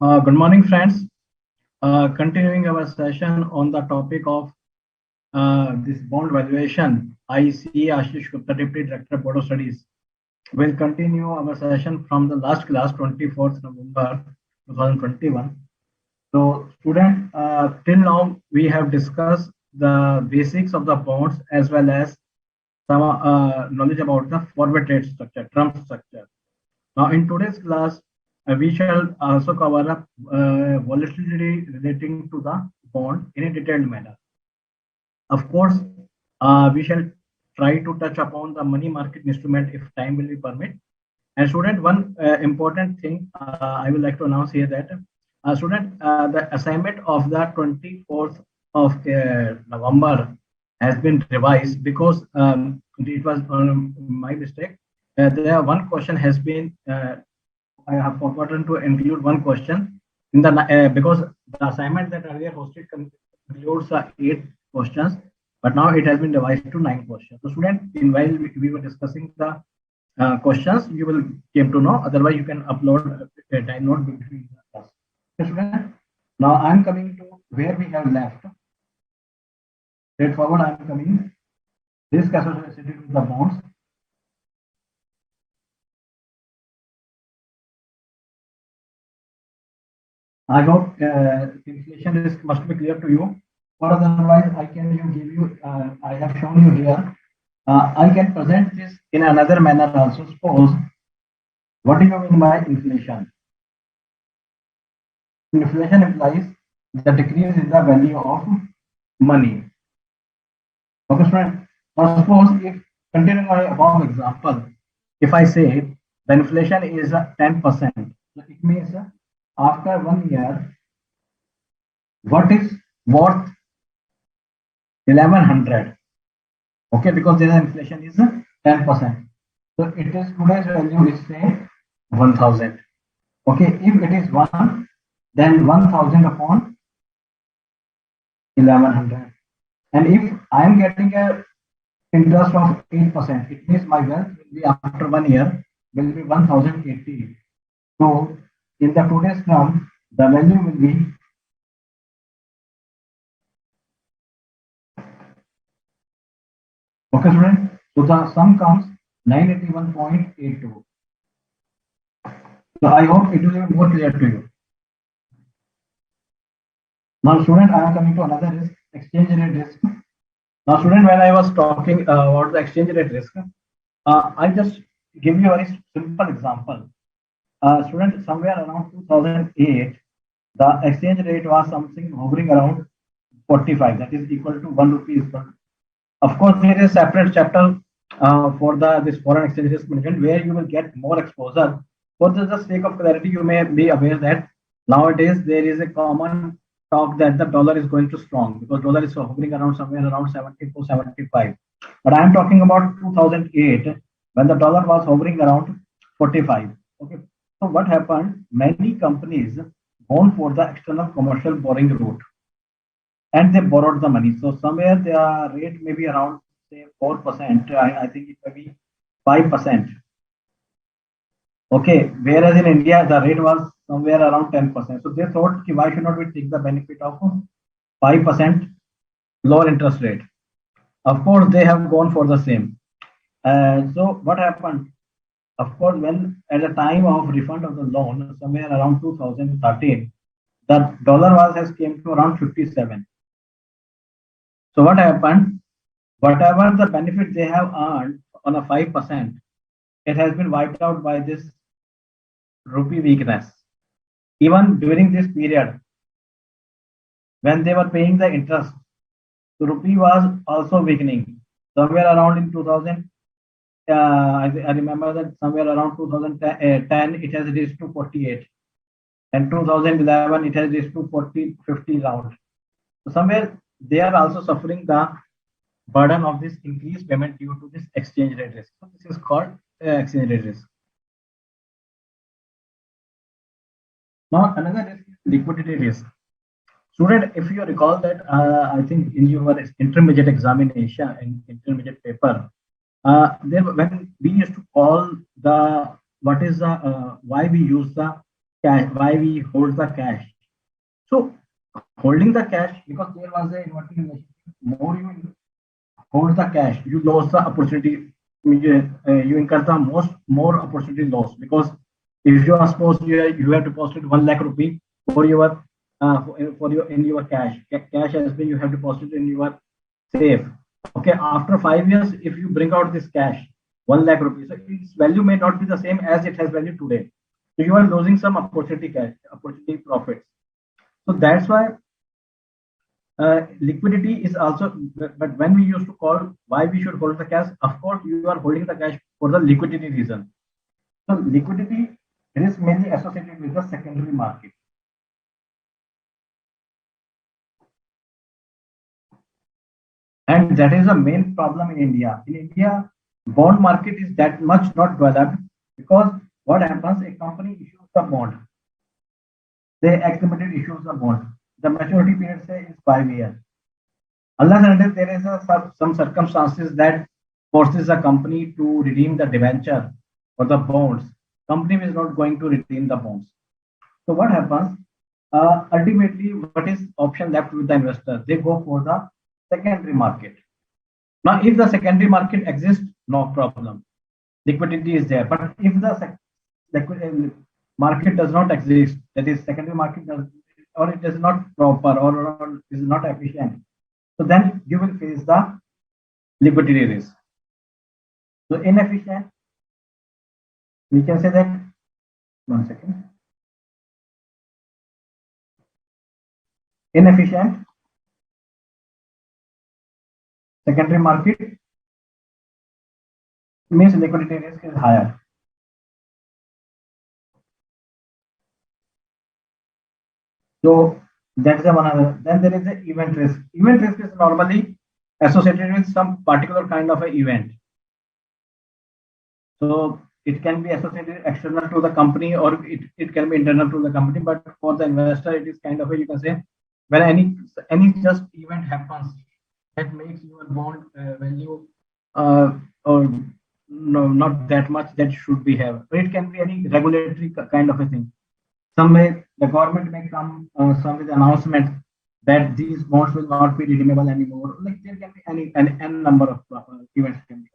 Good morning, friends. Continuing our session on the topic of this bond valuation, I see Ashish Gupta, Deputy Director, Board of Studies, will continue our session from the last class, 24th November 2021. So, student, till now we have discussed the basics of the bonds as well as some knowledge about the forward rate structure, term structure. Now, in today's class, we shall also cover up volatility relating to the bond in a detailed manner. Of course, we shall try to touch upon the money market instrument if time will be permit. And student, one important thing I would like to announce here that student, the assignment of the 24th of November has been revised because it was my mistake. There one question has been I have forgotten to include one question in the because the assignment that earlier hosted concludes 8 questions, but now it has been revised to 9 questions. So, student, in while we were discussing the questions, you will came to know. Otherwise, you can upload a time note between the class. Okay, student. Now I am coming to where we have left. Straightforward, I am coming. Risk associated with the bonds. I hope inflation risk must be clear to you. Or otherwise, I can give you. I have shown you here. I can present this in another manner also. Suppose, what do you mean by inflation? Inflation implies the decrease in the value of money. Okay, friend. Now, suppose if continuing my above example, if I say the inflation is 10%, it means after 1 year, what is worth 1100? Okay, because there inflation is 10%. So it is today's value is say 1000. Okay, if it is 1, then 1000 upon 1100. And if I am getting a interest of 8%, it means my wealth will be after 1 year will be 1080. So in the today's term, the value will be okay, student. So the sum comes 981.82. So I hope it will be more clear to you. Now, student, I am coming to another risk, exchange rate risk. Now, student, when I was talking about the exchange rate risk, I just give you a very simple example. Student, somewhere around 2008, the exchange rate was something hovering around 45, that is equal to 1 rupee. Of course, there is a separate chapter for this foreign exchange risk management where you will get more exposure. For the sake of clarity, you may be aware that nowadays there is a common talk that the dollar is going to strong because dollar is hovering around somewhere around 74, 75. But I am talking about 2008 when the dollar was hovering around 45. Okay. So what happened? Many companies gone for the external commercial borrowing route and they borrowed the money. So somewhere the rate may be around say 4%. I think it may be 5%. Okay, whereas in India the rate was somewhere around 10%. So they thought, why should not we take the benefit of 5% lower interest rate? Of course, they have gone for the same. So what happened? Of course, when at the time of refund of the loan, somewhere around 2013, the dollar has came to around 57. So what happened? Whatever the benefit they have earned on a 5%, it has been wiped out by this rupee weakness. Even during this period, when they were paying the interest, the rupee was also weakening. Somewhere around in 2000, I remember that somewhere around 2010, it has reached to 48. And 2011, it has reached to 40, 50 round. So somewhere they are also suffering the burden of this increased payment due to this exchange rate risk. So this is called exchange rate risk. Now another risk is liquidity risk. Student, if you recall that I think in your intermediate examination, in intermediate paper, there when we used to call the what is the why we use the cash, why we hold the cash. So holding the cash, because there was a inverted relationship. More you hold the cash, you lose the opportunity. You incur the more opportunity loss, because if you are supposed you have deposited 1 lakh rupee for your for your in your cash has been you have deposited in your safe. Okay, after 5 years, if you bring out this cash, 1 lakh rupees, so its value may not be the same as it has value today. So you are losing some opportunity cash, opportunity profits. So that's why liquidity is also, but when we used to call why we should hold the cash, of course, you are holding the cash for the liquidity reason. So liquidity is mainly associated with the secondary market. And that is the main problem in India. In India, bond market is that much not developed, because what happens, a company issues the bond, they accumulated issues the bond. The maturity period say is 5 years. Unless and until there is some circumstances that forces a company to redeem the debenture or the bonds, company is not going to redeem the bonds. So what happens? Ultimately, what is option left with the investor? They go for the secondary market. Now, if the secondary market exists, no problem. Liquidity is there. But if the market does not exist, that is secondary market does, or it is not proper, or is not efficient, so then you will face the liquidity risk. So inefficient, we can say that, 1 second. Inefficient secondary market means liquidity risk is higher. So that's the one other. Then there is the event risk. Event risk is normally associated with some particular kind of an event. So it can be associated external to the company, or it can be internal to the company. But for the investor, it is kind of a, you can say, when any just event happens that makes your bond value or no, not that much that should be have. So it can be any regulatory kind of a thing. Some may the government may come some with announcement that these bonds will not be redeemable anymore. Like there can be any number of events can be.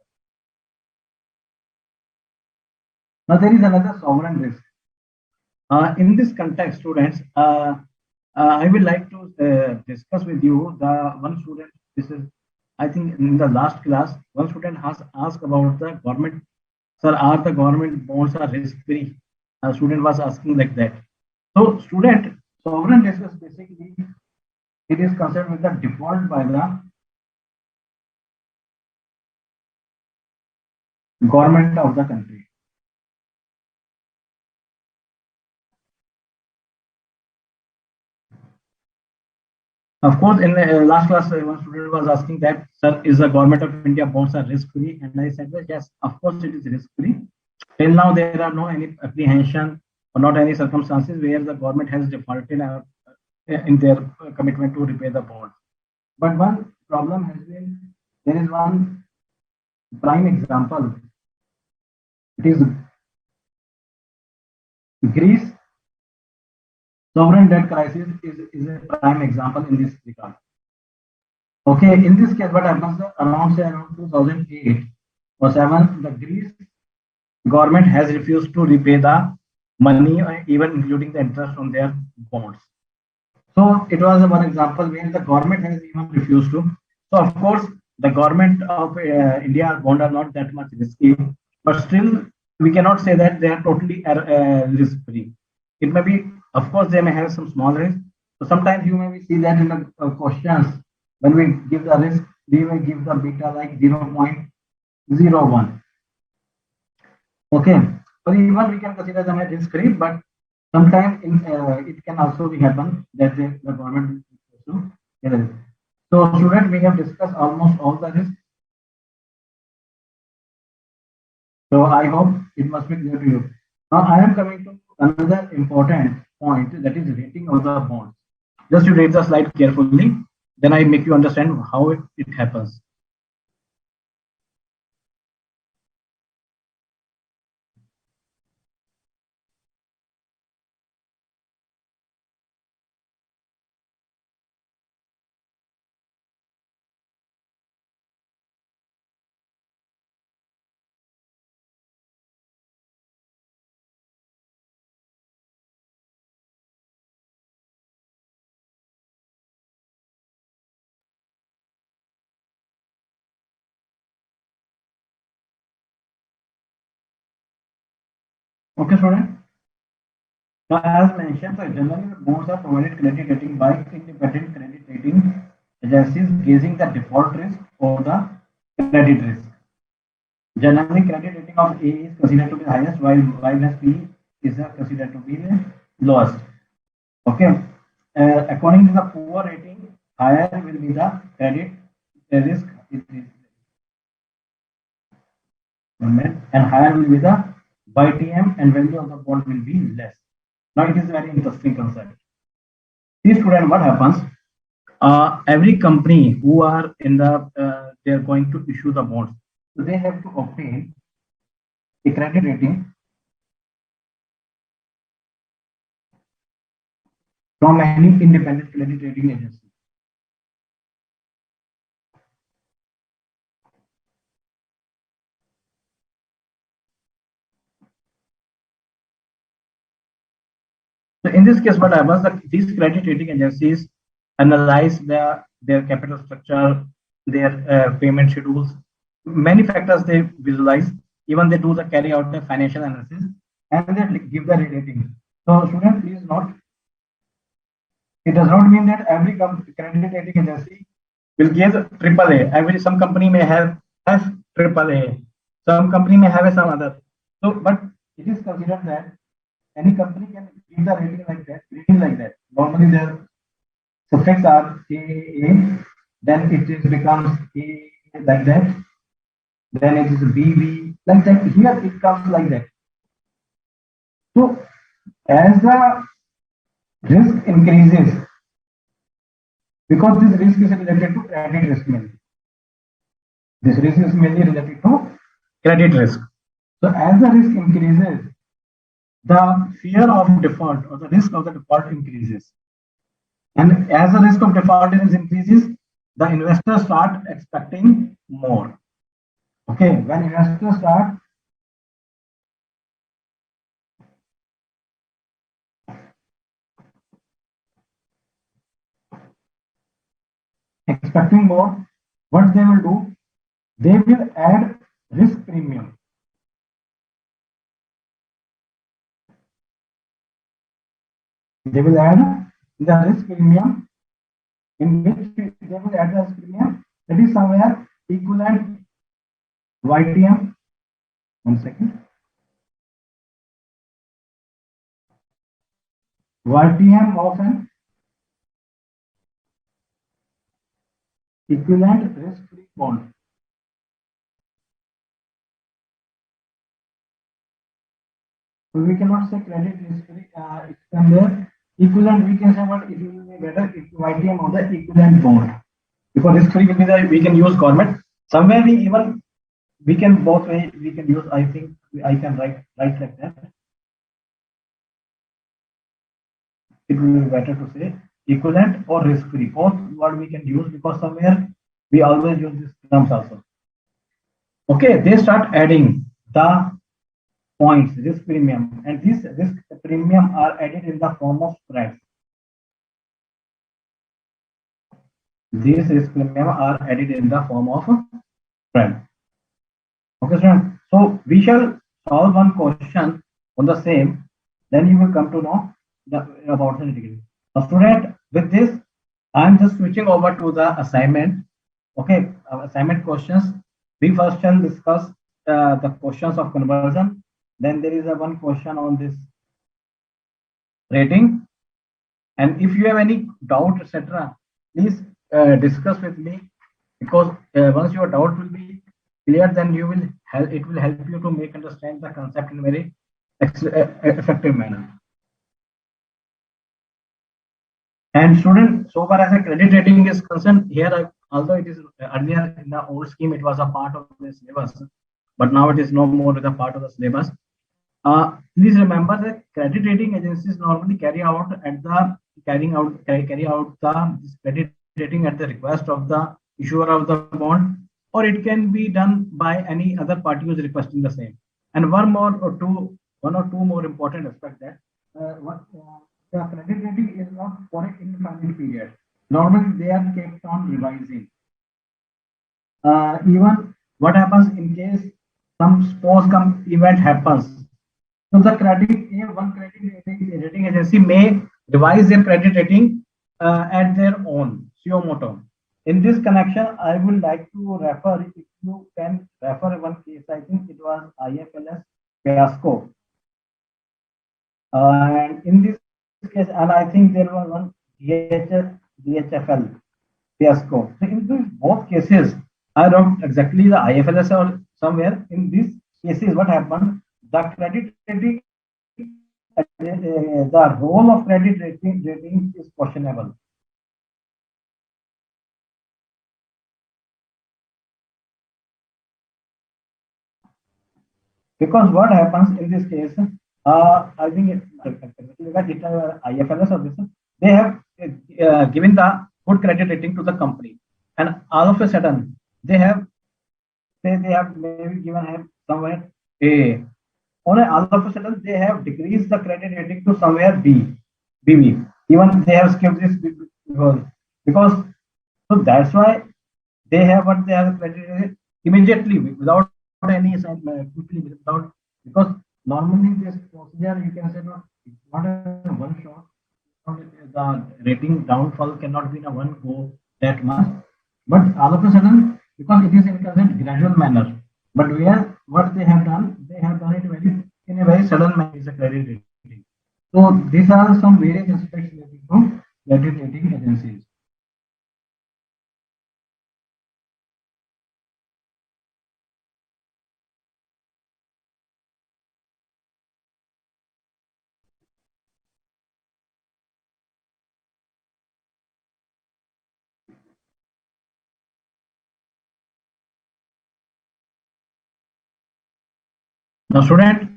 Now there is another sovereign risk. In this context, students, I would like to discuss with you the one student. This is, I think, in the last class, one student has asked about the government. Sir, are the government bonds are risk free? A student was asking like that. So, student, sovereign risk is basically it is concerned with the default by the government of the country. Of course, in the last class, one student was asking that, sir, is the government of India bonds are risk free? And I said that yes, of course, it is risk free. Till now, there are no any apprehension or not any circumstances where the government has defaulted in their commitment to repay the bond. But one problem has been there is one prime example. It is Greece sovereign debt crisis is a prime example in this regard. Okay, in this case, what happens around say around 2008 or 7, the Greece government has refused to repay the money, even including the interest on their bonds. So it was one example where the government has even refused to. So of course, the government of India bond are not that much risky, but still we cannot say that they are totally risk free. It may be, of course, they may have some small risk. So sometimes you may see that in the questions when we give the risk, we may give the beta like 0.01. Okay, so even we can consider them as risk free, but sometimes it can also be happen that the government to get a risk. So student, we have discussed almost all the risks. So I hope it must be clear to you. Now I am coming to another important point, that is rating of the bonds. Just you read the slide carefully, then I make you understand how it happens. Okay, student. Now, as mentioned, so generally bonds are provided credit rating by independent credit rating agencies gauging the default risk or the credit risk. Generally, credit rating of A is considered to be the highest, while B is considered to be the lowest. Okay. According to the poor rating, higher will be the credit risk, and higher will be the YTM, and value of the bond will be less. Now, it is a very interesting concept. See, student, what happens? Every company who are in the they are going to issue the bonds, so they have to obtain a credit rating from any independent credit rating agency. So in this case, what happens that these credit rating agencies analyze their capital structure, their payment schedules, many factors they visualize. Even they do the carry out the financial analysis and they give the rating. So student, please note, it does not mean that every credit rating agency will give AAA. Some company may have AAA, some company may have some other. So, but it is considered that any company can give the rating like that. Normally, their suffix are AA, then it is becomes A like that, then it is BB like that. Here it comes like that. So, as the risk increases, because this risk is related to credit risk mainly. This risk is mainly related to credit risk. So, as the risk increases, the fear of default or the risk of the default increases. And as the risk of default increases, the investors start expecting more. Okay, when investors start expecting more, what they will do? They will add risk premium. They will add the risk premium, in which they will add the risk premium that is somewhere equivalent YTM. 1 second. YTM of an equivalent risk-free bond. So we cannot say credit risk-free. It's somewhere equivalent. We can say what it will be better if YTM of the equivalent bond, because risk-free will be the we can use government. Somewhere we can both way we can use. I think I can write like that. It will be better to say equivalent or risk-free. Both what we can use, because somewhere we always use these terms also. Okay, they start adding the points, risk premium, and this risk premium are added in the form of spreads. These risk premium are added in the form of spread. Okay, student. So we shall solve one question on the same. Then you will come to know about the nitty-gritty. Now, student, with this, I'm just switching over to the assignment. Okay, assignment questions. We first shall discuss the questions of conversion. Then there is a one question on this rating. And if you have any doubt, etc., please discuss with me, because once your doubt will be clear, then you will it will help you to make understand the concept in a very effective manner. And student, so far as a credit rating is concerned, here although it is earlier in the old scheme, it was a part of the syllabus, but now it is no more a part of the syllabus. Please remember that credit rating agencies normally carry out the credit rating at the request of the issuer of the bond, or it can be done by any other party who is requesting the same. And one or two more important aspect that the credit rating is not for an indefinite period. Normally, they are kept on revising. Even what happens in case some event happens, So the one credit rating agency may revise their credit rating at their own suo moto. In this connection, I would like to refer, if you can refer one case, I think it was IFLS fiasco. And in this case, and I think there was one DHFL fiasco. So in these both cases, I wrote exactly the IFLS or somewhere. In these cases, what happened? The credit rating, the role of credit rating is questionable. Because what happens in this case, I think IFRS or this, they have given the good credit rating to the company, and all of a sudden they have they have maybe given him somewhere A. On all of a sudden they have decreased the credit rating to somewhere BB. Even they have skipped this because so that's why they have what they have credited immediately without any quickly without, because normally this procedure you can say not a one shot. The rating downfall cannot be in a one go that much, but all of a sudden, because it is in a gradual manner, but where what they have done it very in a very sudden manner is a credit rating. So these are some various aspects related to credit rating agencies. Now, student,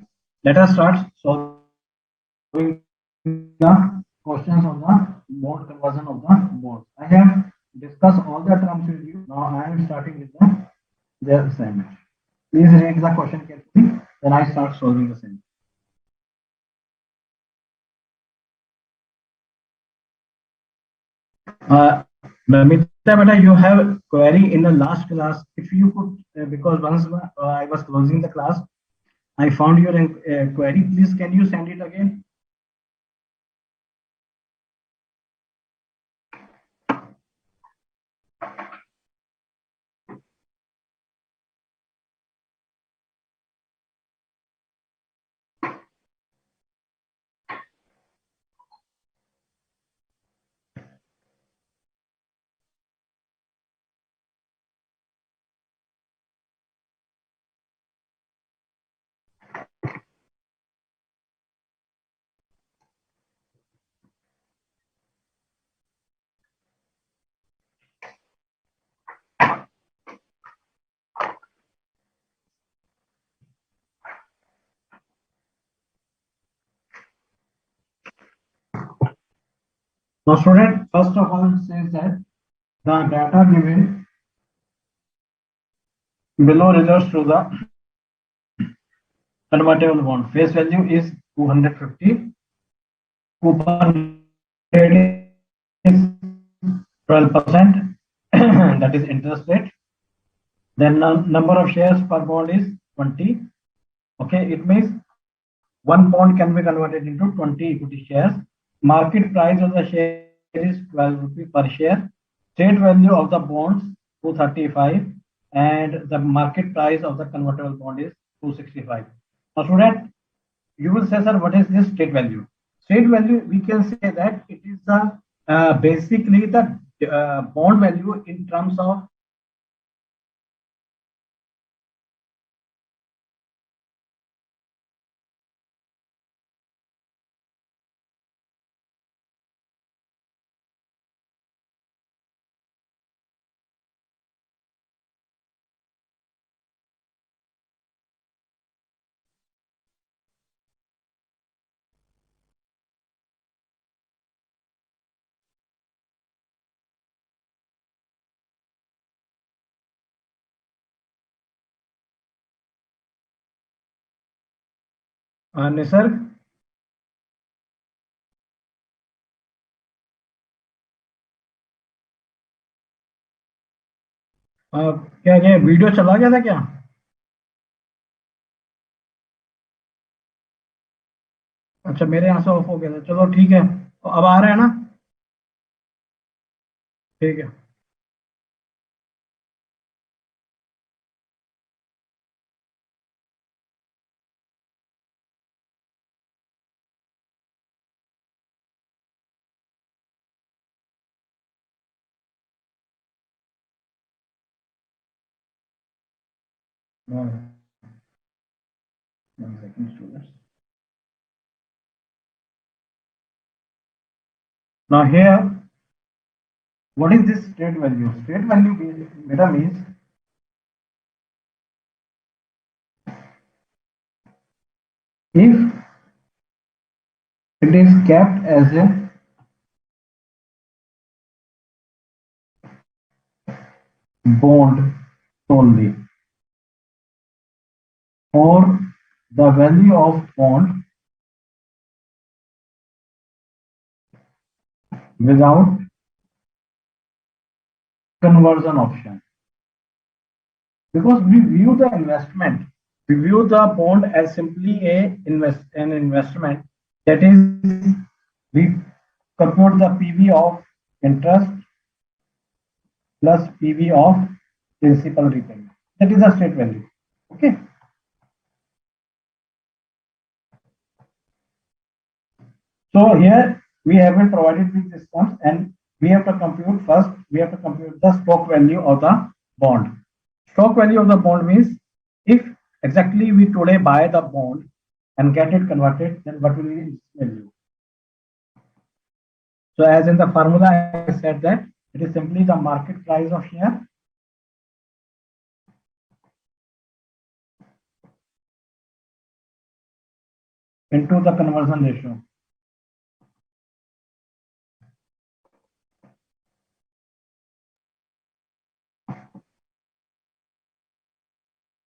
let us start solving the questions of the mode conversion of the modes. I have discussed all the terms with you. Now I am starting with the assignment. Please read the question carefully. Then I start solving the same. Mamita, beta, you have query in the last class. If you could, because once I was closing the class, I found your query. Please, can you send it again? Now, student, first of all, says that the data given below relates to the convertible bond. Face value is 250. Coupon rate is 12%. That is interest rate. Then number of shares per bond is 20. Okay, it means one bond can be converted into 20 equity shares. Market price of the share is 12 rupees per share. Trade value of the bonds 235, and the market price of the convertible bond is 265. Now, student, you will say, sir, what is this state value? State value, we can say that it is the basically the bond value in terms of Nisarg, क्या ये video चला गया था क्या? अच्छा मेरे यहाँ से ऑफ हो गया था, चलो ठीक है, तो अब आ रहा है ना? ठीक है। One second, students. Now here, what is this state value? State value beta means if it is kept as a bond solely, or the value of bond without conversion option. Because we view the investment, we view the bond as simply an investment. That is, we compute the PV of interest plus PV of principal repayment. That is the state value. Okay. So here we have been provided with systems, and we have to compute first. We have to compute the stock value of the bond. Stock value of the bond means if exactly we today buy the bond and get it converted, then what will be its value? So as in the formula, I said that it is simply the market price of share into the conversion ratio.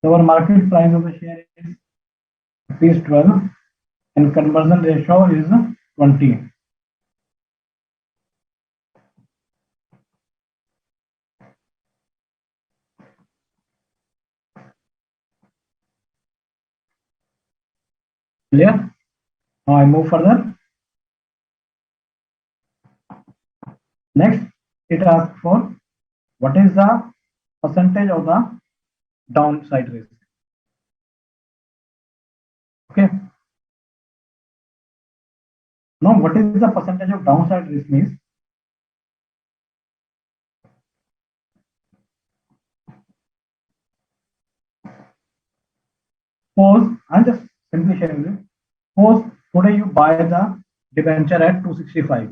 So our market price of the share is rupees 12 and conversion ratio is 20. Clear? Now I move further. Next, it asks for what is the percentage of the downside risk. Okay. Now, what is the percentage of downside risk means? Suppose, I'm just simply sharing this. Suppose today you buy the debenture at 265.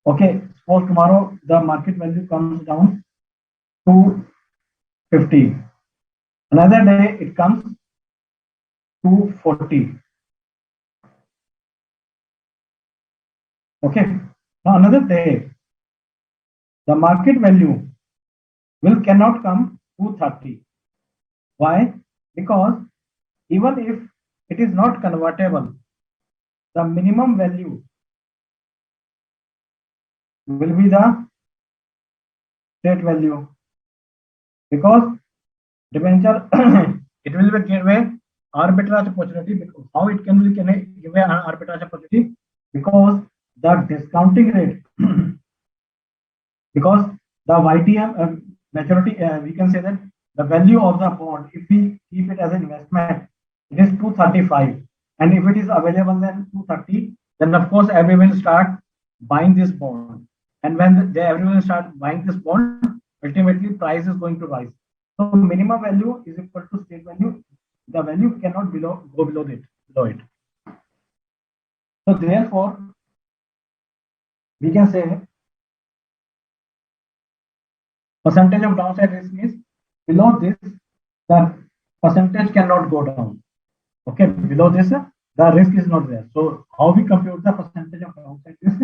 Okay. Suppose tomorrow the market value comes down to 50. Another day it comes to 40. Okay. Now another day the market value will cannot come to 30. Why? Because even if it is not convertible, the minimum value will be the state value, because debenture it will be give a arbitrage opportunity. Because how it can be give an arbitrage opportunity? Because the discounting rate because the YTM maturity, we can say that the value of the bond, if we keep it as an investment, it is 235, and if it is available then 230, then of course everyone will start buying this bond, and when everyone will start buying this bond, ultimately price is going to rise. So minimum value is equal to state value. The value cannot go below it. So therefore, we can say percentage of downside risk is below this, the percentage cannot go down. Okay, below this, the risk is not there. So how we compute the percentage of downside risk?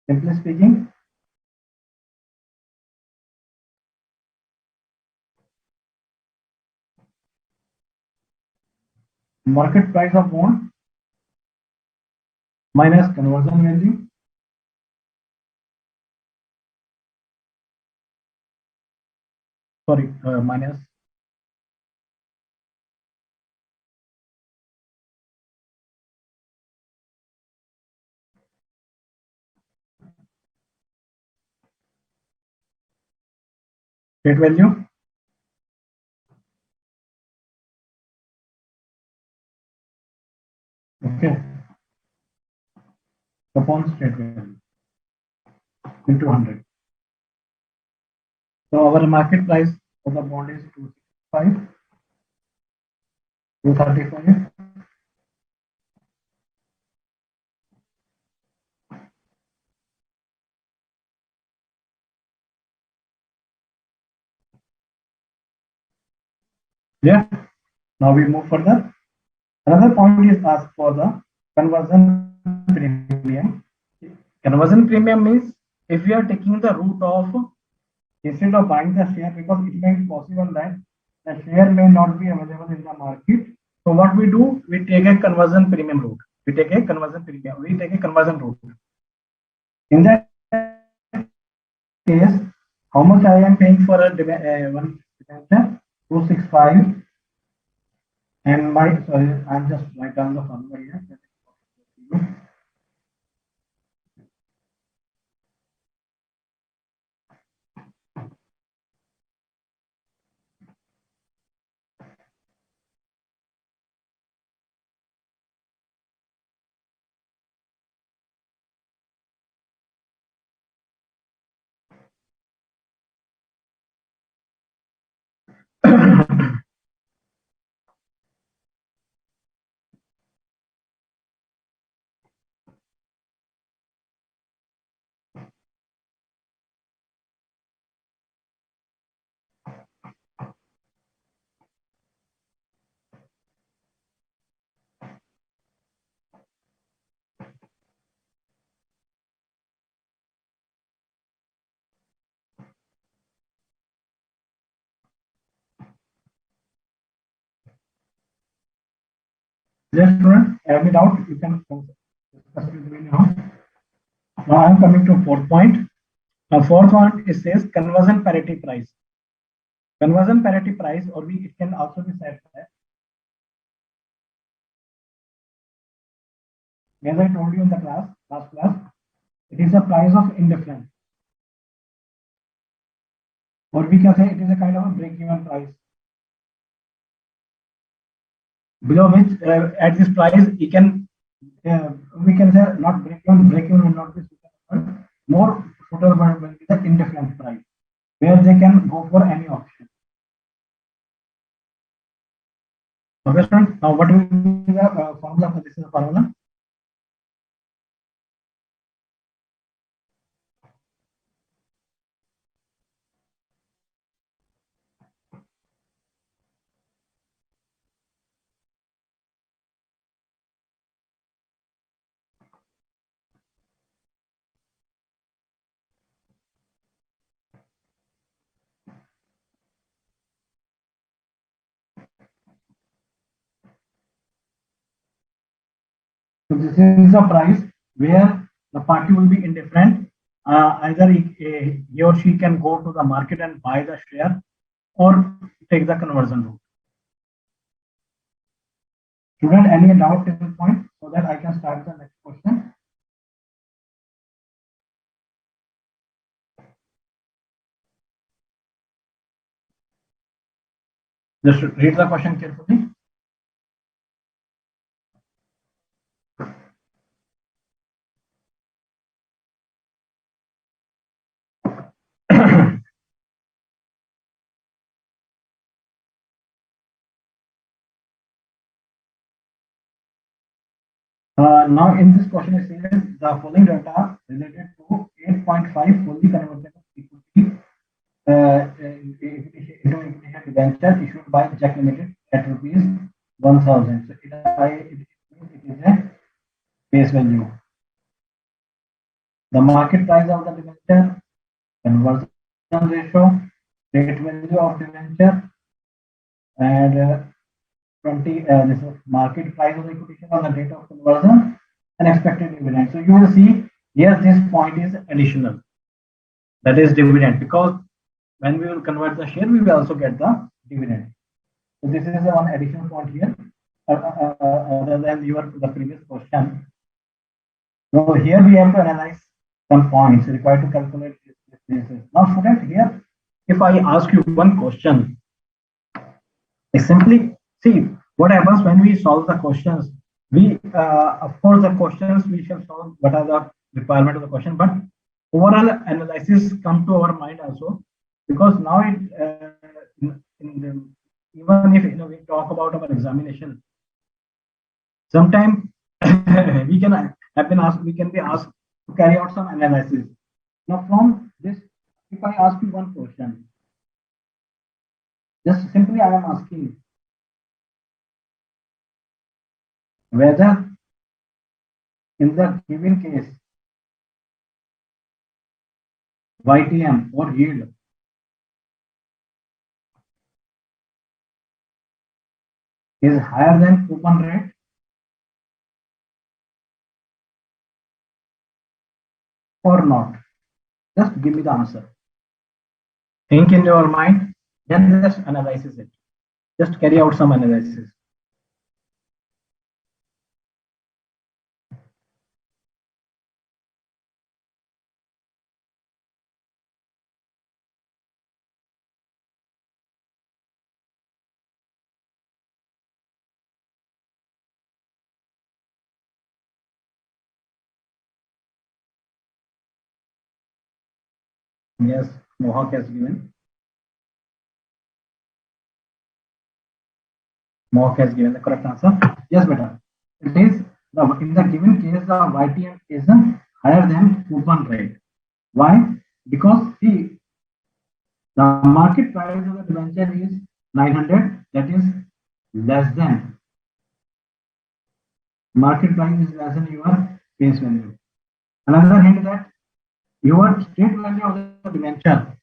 Simply speaking, market price of bond minus conversion value minus Straight value. Okay. Upon straight value into 100. So our market price for the bond is 265, 235. Yeah. Now we move further. Another point is asked for the conversion premium. Conversion premium means if we are taking the route of, instead of buying the share, because it may be possible that the share may not be available in the market. So what we do, we take a conversion premium route. We take a conversion premium. We take a conversion route. In that case, how much I am paying for a one debenture? 265. And my, sorry, I'm just write down the formula here. Yes, student, any doubt you can discuss with me now. Now I'm coming to fourth point. Now fourth one, it says conversion parity price. Conversion parity price, or we, it can also be said that, as I told you in the last class, it is the price of indifference, or we can say it is a kind of a break-even price, below which at this price we can say not break-even will not be suitable, more suitable will be the indifference price, where they can go for any option. Okay, students. Now what will be the formula for this? Is the formula. So this is the price where the party will be indifferent. Either he or she can go to the market and buy the share, or take the conversion route. Student, any doubt at this point, so that I can start the next question? Just read the question carefully. Now in this question it says the following data related to 8.5 fully convertible equity into equity debenture issued by Jack Limited at rupees 1000. So it is a face value. The market price of the debenture, conversion ratio, rate value of debenture, and 20 this is market price of the equity on the date of conversion and expected dividend. So you will see here this point is additional, that is dividend, because when we will convert the share we will also get the dividend. So this is one additional point here other than the previous question. So here we have to analyze some points required to calculate this. Now student, here if I ask you one question, simply see what happens when we solve the questions. We, of course, the questions we shall solve what are the requirement of the question, but overall analysis come to our mind also, because now it in the, even if we talk about our examination, sometimes we can have been asked, we can be asked to carry out some analysis. Now from this, if I ask you one question, just simply I am asking whether in the given case YTM or yield is higher than coupon rate or not. Just give me the answer. Think in your mind, then just analyze it. Just carry out some analysis. Yes, Mohawk has given. Mohawk has given the correct answer. Yes, better. It is in the given case the YTM is higher than coupon rate. Why? Because see, the market price of the debenture is 900. That is less than market price is less than your face value. Another hint that your straight value of the debenture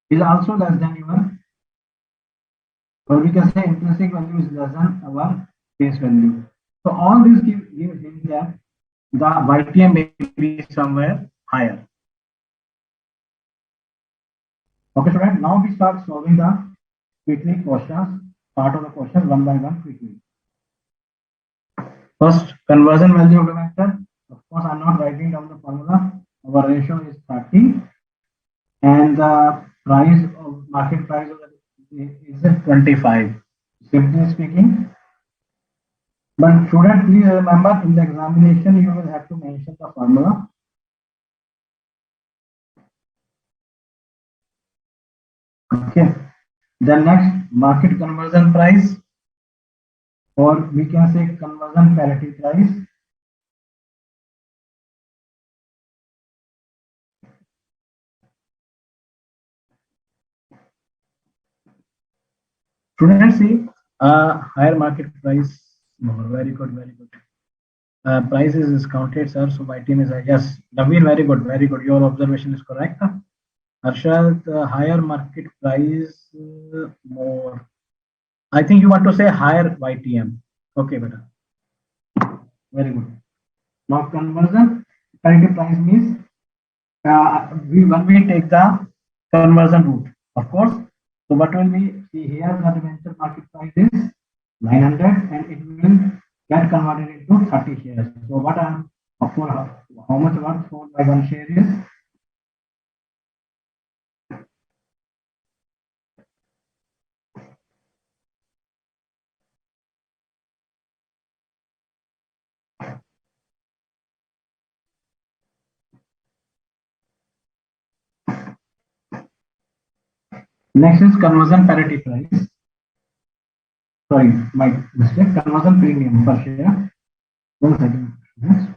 is also less than your, or we can say intrinsic value is less than our face value. So all these give hint that the YTM may be somewhere higher. Okay, student. Now we start solving the quickly questions, part of the question one by one quickly. First, conversion value of the vector. Of course, I'm not writing down the formula. Our ratio is 30, and the price of market price of the is 25. Simply speaking. But student, please remember in the examination you will have to mention the formula. Okay. The next, market conversion price, or we can say conversion parity price. Students, see, higher market price, very good, very good. Price is discounted, sir. So my team is, yes, Naveen, very good, very good. Your observation is correct. Harshad, higher market price, more. I think you want to say higher YTM. Okay, better. Very good. Now conversion parity price means when we take the conversion route, of course. So what will we see here? The debenture market price is 900, and it will get converted into 30 shares. So what I'm for how much worth for by one share is next is conversion parity price. Sorry, my mistake. Conversion premium per share. 1 second. Next.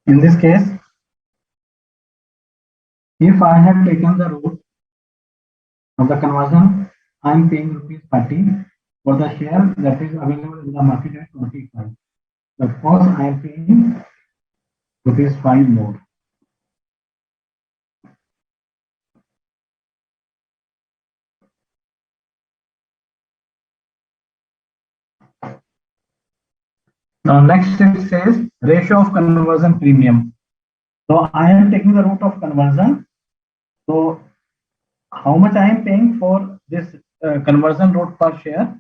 In this case, if I have taken the route of the conversion, I am paying rupees 30 for the share that is available in the market at 25. Of course, I am paying rupees 5 more. Now next it says ratio of conversion premium. So I am taking the route of conversion. So how much I am paying for this conversion route per share?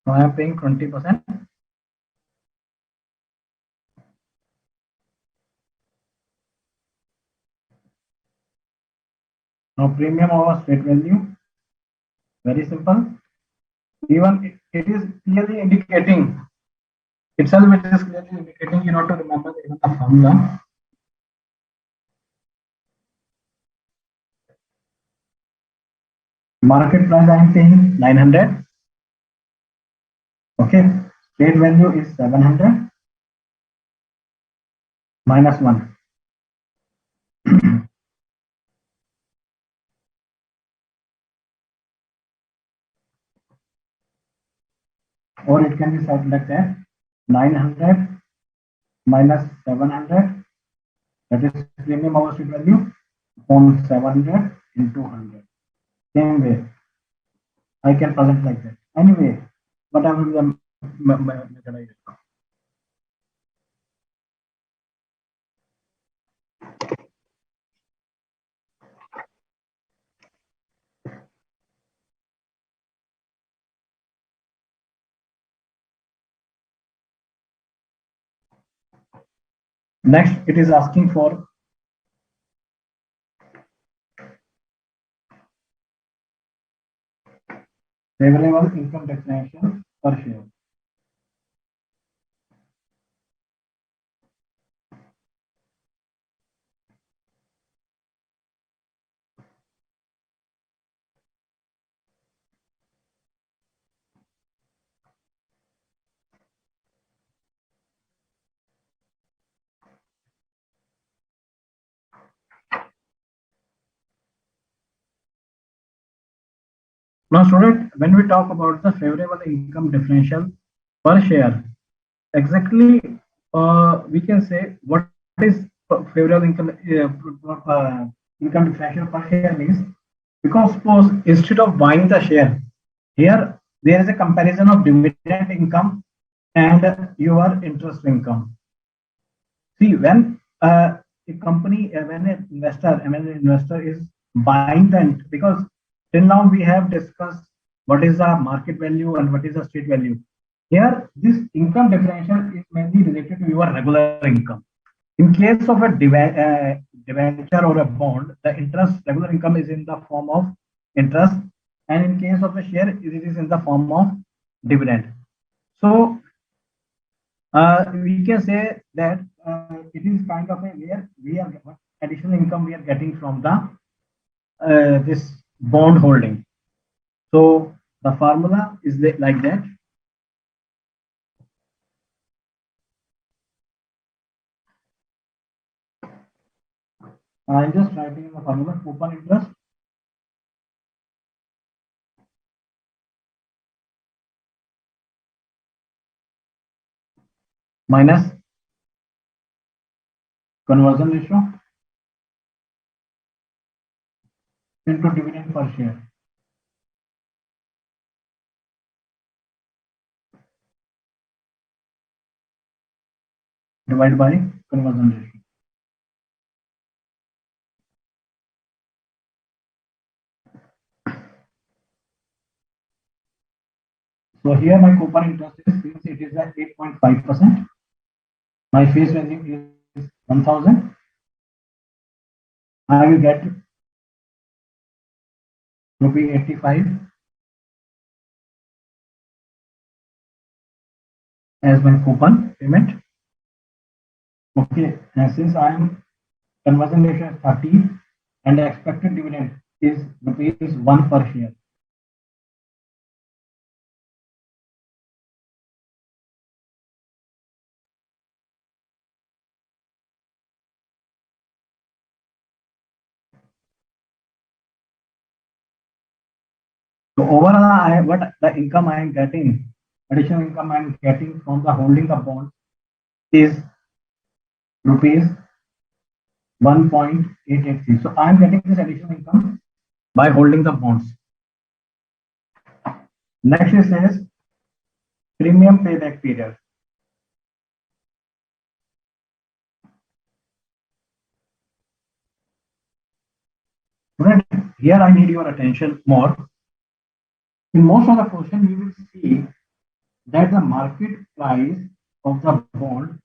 So I am paying 20%. Now premium over straight value, very simple. Even it is clearly indicating itself, it is clearly indicating, you know, to remember even the formula. Market price I am paying 900. Okay. Straight value is 700 minus 1. Or it can be said like that 900 minus 700, that is premium over street value, upon 700 into 100. Same way I can present like that. Anyway, whatever the method I use. Next, it is asking for favorable income differential per share. Now, student, when we talk about the favorable income differential per share, exactly we can say what is favorable income differential per share means, because suppose instead of buying the share, here there is a comparison of dividend income and your interest income. See, when a company, when an investor is buying the, because till now we have discussed what is the market value and what is the street value. Here, this income differential is mainly related to your regular income. In case of a debenture or a bond, the interest, regular income is in the form of interest, and in case of a share, it is in the form of dividend. So we can say that it is kind of a where we are additional income we are getting from the this bond holding. So the formula is like that. I'm just writing the formula: coupon interest minus conversion ratio into dividend per share divided by conversion ratio. So here my coupon interest is, since it is at 8.5%, my face value is 1000. I will get rupee 85 as my coupon payment. Okay, and since I am conversion ratio is 30 and the expected dividend is rupees 1 per share. So overall, what the income I am getting, additional income I am getting from the holding the bond is rupees 1.883. So I am getting this additional income by holding the bonds. Next it says premium payback period. Student, here I need your attention more. In most of the question, you will see that the market price of the bond,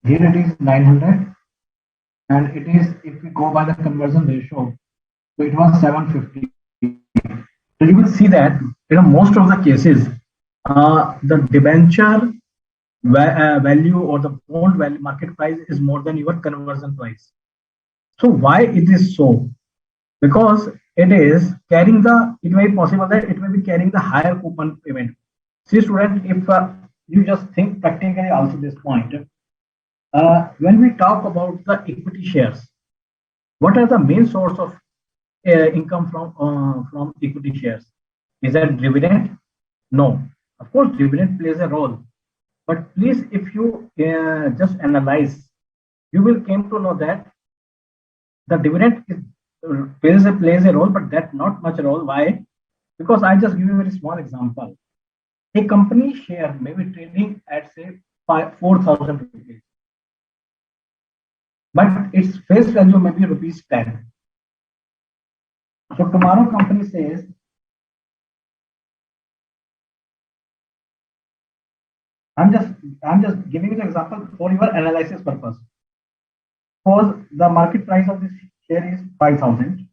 here it is 900, and it is, if we go by the conversion ratio, so it was 750. So you will see that most of the cases, the debenture value or the bond value market price is more than your conversion price. So why it is so? Because it is carrying it may be possible that it may be carrying the higher coupon payment. See student, if you just think practically also this point, when we talk about the equity shares, what are the main source of income from equity shares? Is that dividend? No. Of course, dividend plays a role. But please, if you just analyze, you will came to know that the dividend plays a role, but that not much role. Why? Because I just give you a very small example. A company share may be trading at say 4,000 rupees, but its face value may be rupees 10. So tomorrow company says, I'm just giving you the example for your analysis purpose. Suppose the market price of this share is 5,000.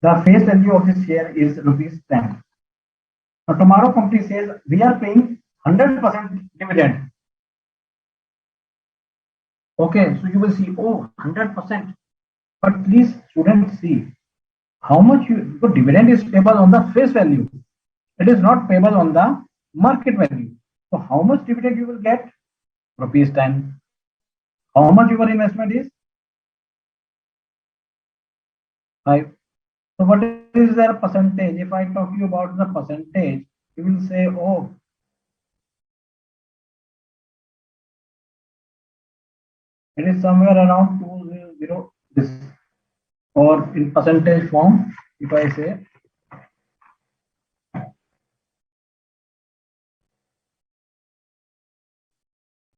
The face value of this share is rupees 10. Now tomorrow company says we are paying 100% dividend. Okay, so you will see, oh, 100%. But please, students, see how much the dividend is payable on the face value. It is not payable on the market value. So how much dividend you will get? Rupees 10. How much your investment is? 5. So what is their percentage? If I talk to you about the percentage, you will say, oh, it is somewhere around 200 this, or in percentage form, if I say,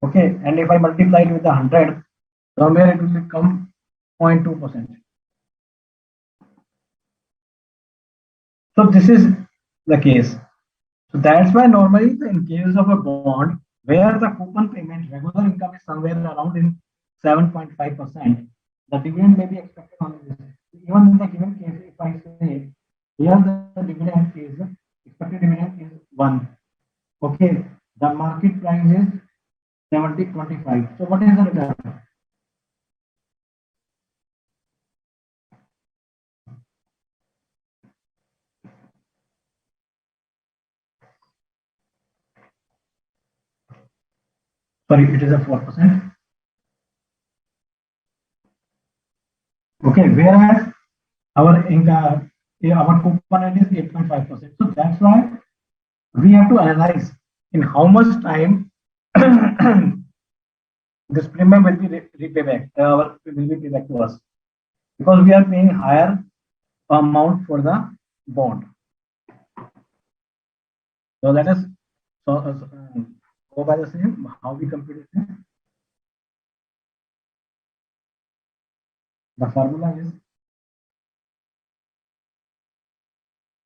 okay, and if I multiply it with the 100, somewhere it will become 0.2%. So this is the case. So that's why normally in case of a bond where the coupon payment regular income is somewhere around in 7.5%, the dividend may be expected on this. Even in the given case, if I say here the dividend is expected dividend is 1. Okay, the market price is 70.25. So what is the return? Sorry, it is a 4%. Okay, whereas our income, our coupon rate is 8.5%. So that's why we have to analyze in how much time this premium will be repay back, will be paid back to us, because we are paying higher amount for the bond. So let us go by the same how we compute it. The formula is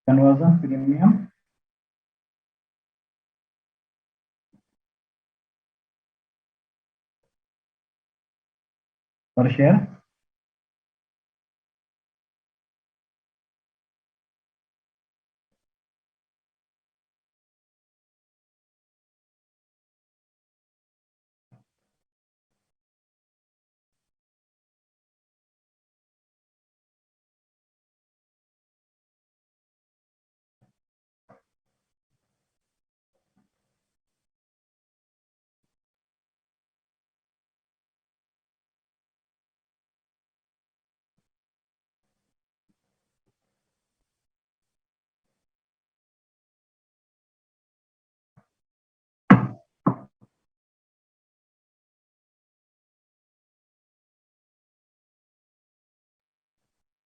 conversion premium per share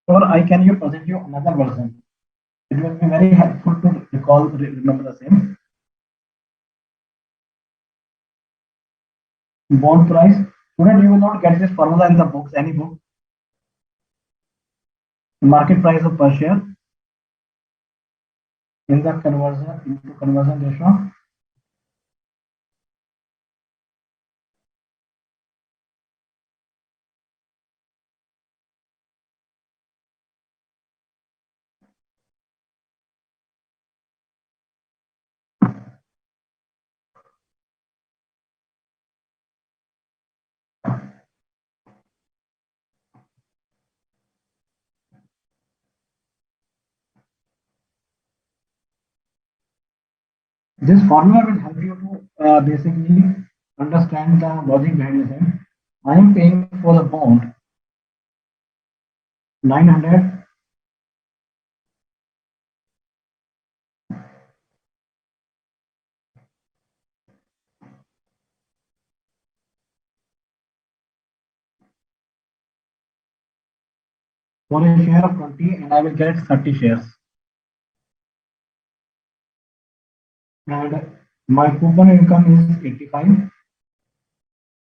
or I can you present you another version. It will be very helpful to recall, remember the same. Bond price. Student, you will not get this formula in the books, any book. Market price of per share in the conversion into conversion ratio. This formula will help you to basically understand the logic behind the same. I am paying for the bond 900 for a share of 20 and I will get 30 shares. And my coupon income is 85.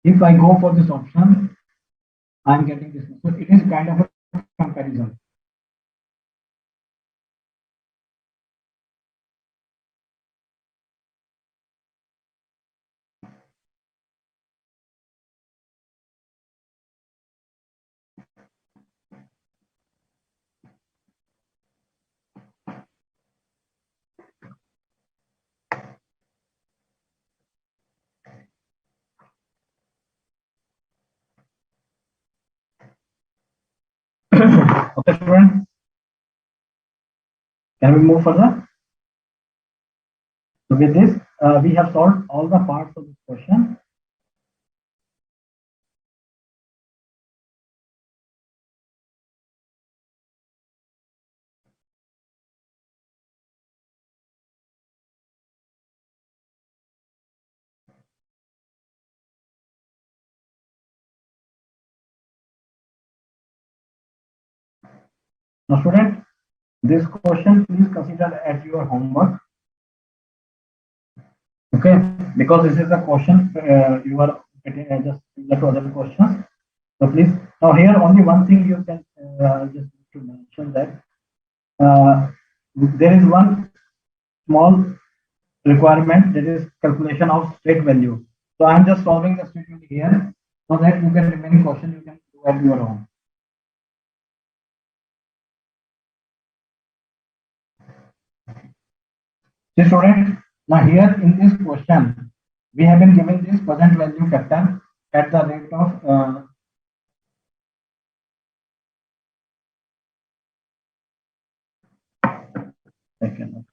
If I go for this option, I'm getting this. So it is kind of a comparison. Okay, student. Can we move further? So with this, we have solved all the parts of this question. Now, student, this question please consider as your homework. Okay, because this is a question you are getting just similar to other questions. So please, now here only one thing you can just to mention that there is one small requirement, that is calculation of state value. So I am just solving the state value here so that you can remaining question you can do at your own. See student, now here in this question we have been given this present value factor at the rate of second.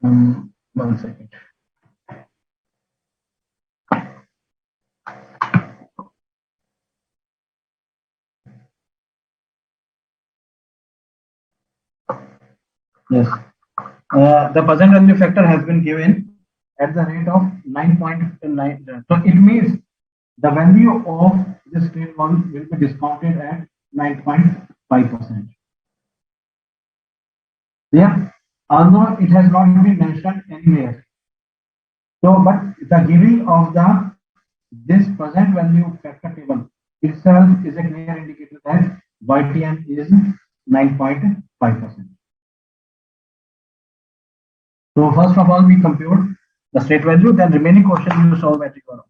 1 second. Yes. The present value factor has been given at the rate of 9.9. So it means the value of this state one will be discounted at 9.5%. Yeah, although it has not been mentioned anywhere. So, but the giving of the this present value factor table itself is a clear indicator that YTM is 9.5%. So first of all, we compute the state value, then remaining question you solve at your own.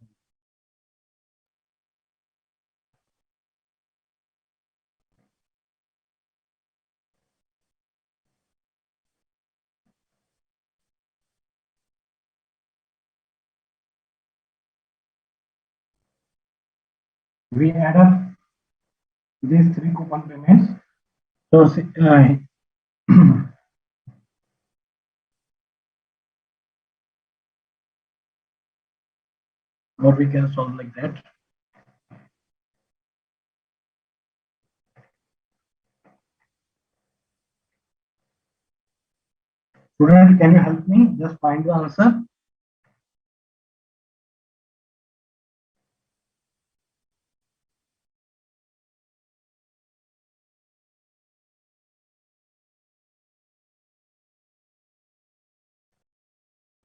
We add up these three coupon payments. So or we can solve like that. Student, can you help me just find the answer?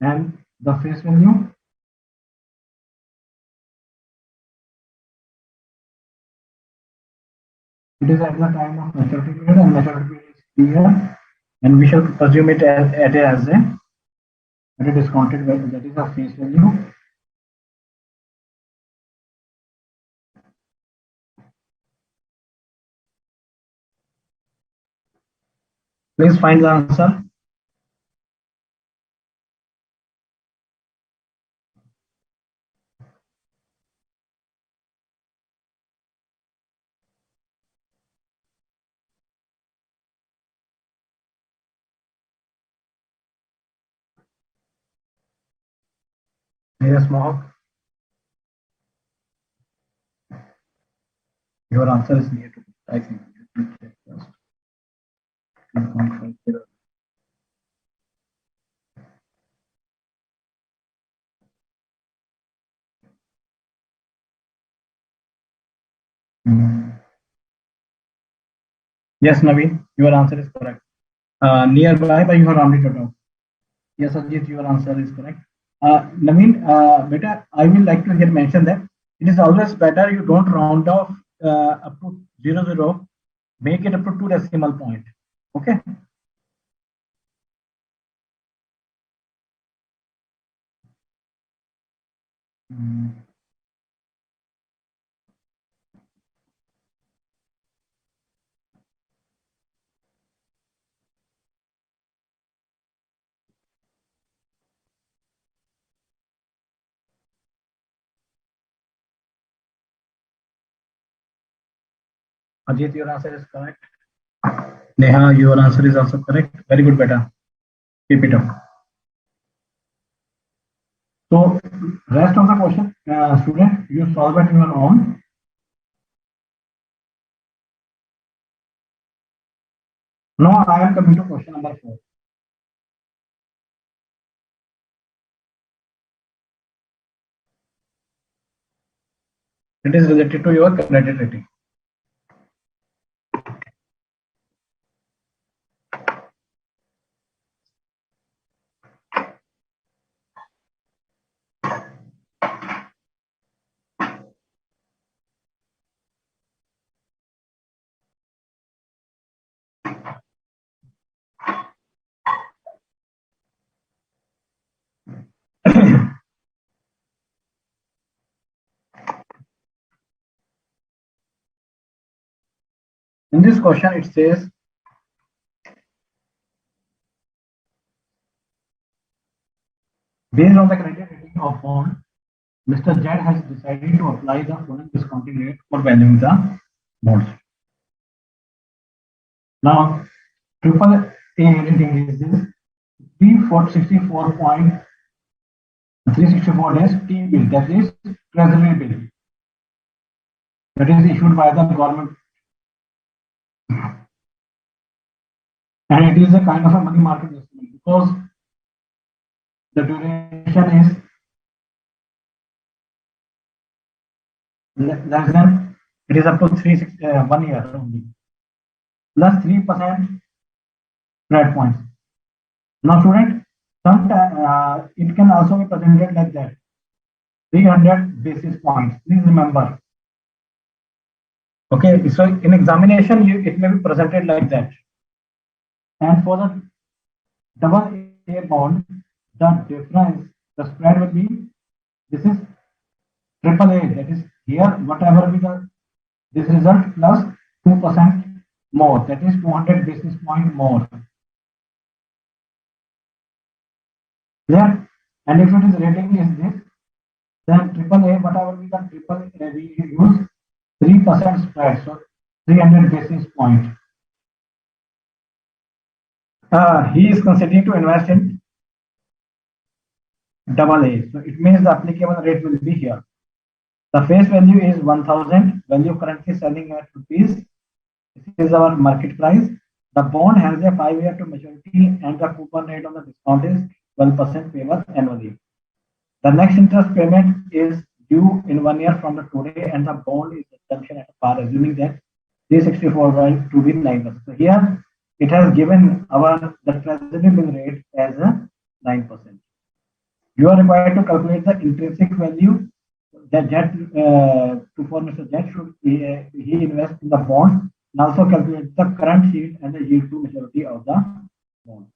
and the face value it is at the time of maturity period, and maturity period is 3 years, and we shall presume it as a discounted value, that is a face value. Please find the answer. Yes, Mohak. Your answer is near to it, I think. Let me check first. Yes, Naveen, your answer is correct. Nearby, but you have rounded it off. Yes, Ajit, your answer is correct. Naveen, beta, I will like to here mention that it is always better you don't round off up to 00, make it up to 2 decimal point. Okay. Ajit, your answer is correct. Neha, your answer is also correct. Very good, beta. Keep it up. So, rest of the question, student, you solve it on your own. Now, I am coming to question number 4. It is related to your credit rating. In this question, it says, based on the credit rating of bond, Mr. Z has decided to apply the following discounting rate for valuing the bonds. Now, triple A rating is this 364 days T bill, that is treasury bill, that is issued by the government, and it is a kind of a money market instrument because the duration is less than, it is up to 1 year only, plus 3% spread points. Now, student, sometimes it can also be presented like that, 300 basis points. Please remember. Okay, so in examination, it may be presented like that. And for the double A bond, the difference, the spread will be, this is triple A, that is here, whatever be the, this result plus 2% more, that is 200 basis point more. Clear? And if it is rating is this, then triple A, whatever be the triple A, we use 3% spread, so 300 basis point. He is considering to invest in double A, so it means the applicable rate will be here. The face value is 1000, value currently selling at rupees. This is our market price. The bond has a 5-year to maturity and the coupon rate on the discount is 12% payable annually. The next interest payment is due in 1 year from the today, and the bond is redemption at par, assuming that 364 to be 9%. So here it has given the treasury bill rate as a 9%. You are required to calculate the intrinsic value that Jet for Mr. Jet should he invest in the bond and also calculate the current yield and the yield to maturity of the bond.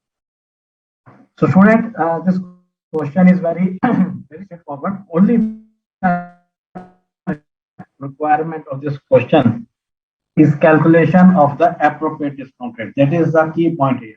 So, student, this question is very very straightforward. Only requirement of this question is calculation of the appropriate discount rate. That is the key point here.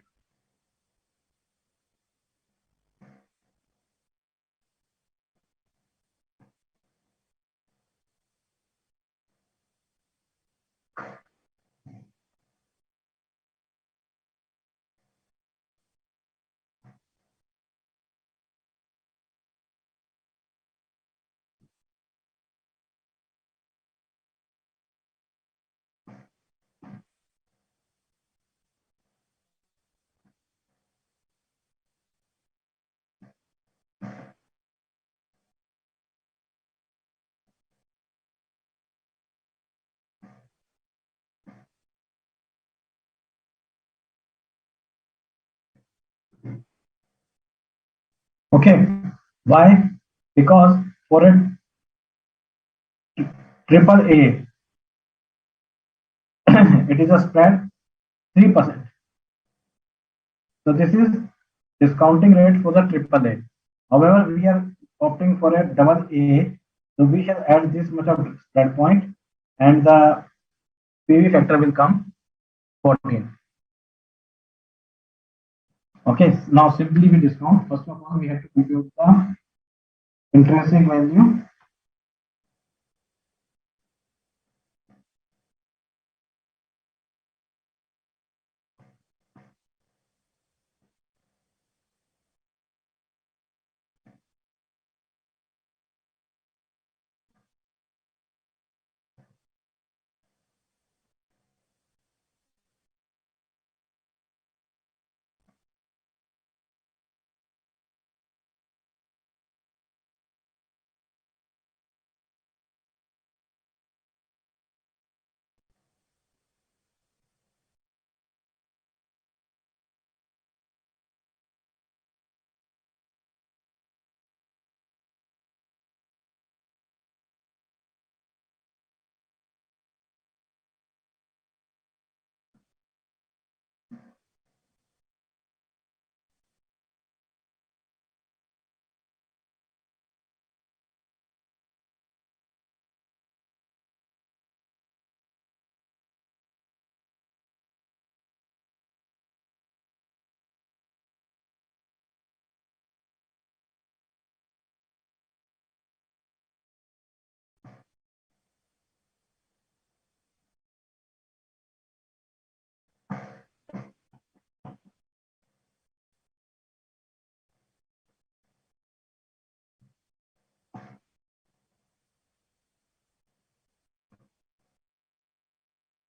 Okay, why? Because for a triple A, it is a spread 3%. So this is discounting rate for the triple A. However, we are opting for a double A, so we shall add this much of spread point, and the PV factor will come 14. Okay, now simply we discount. First of all, we have to compute the intrinsic value.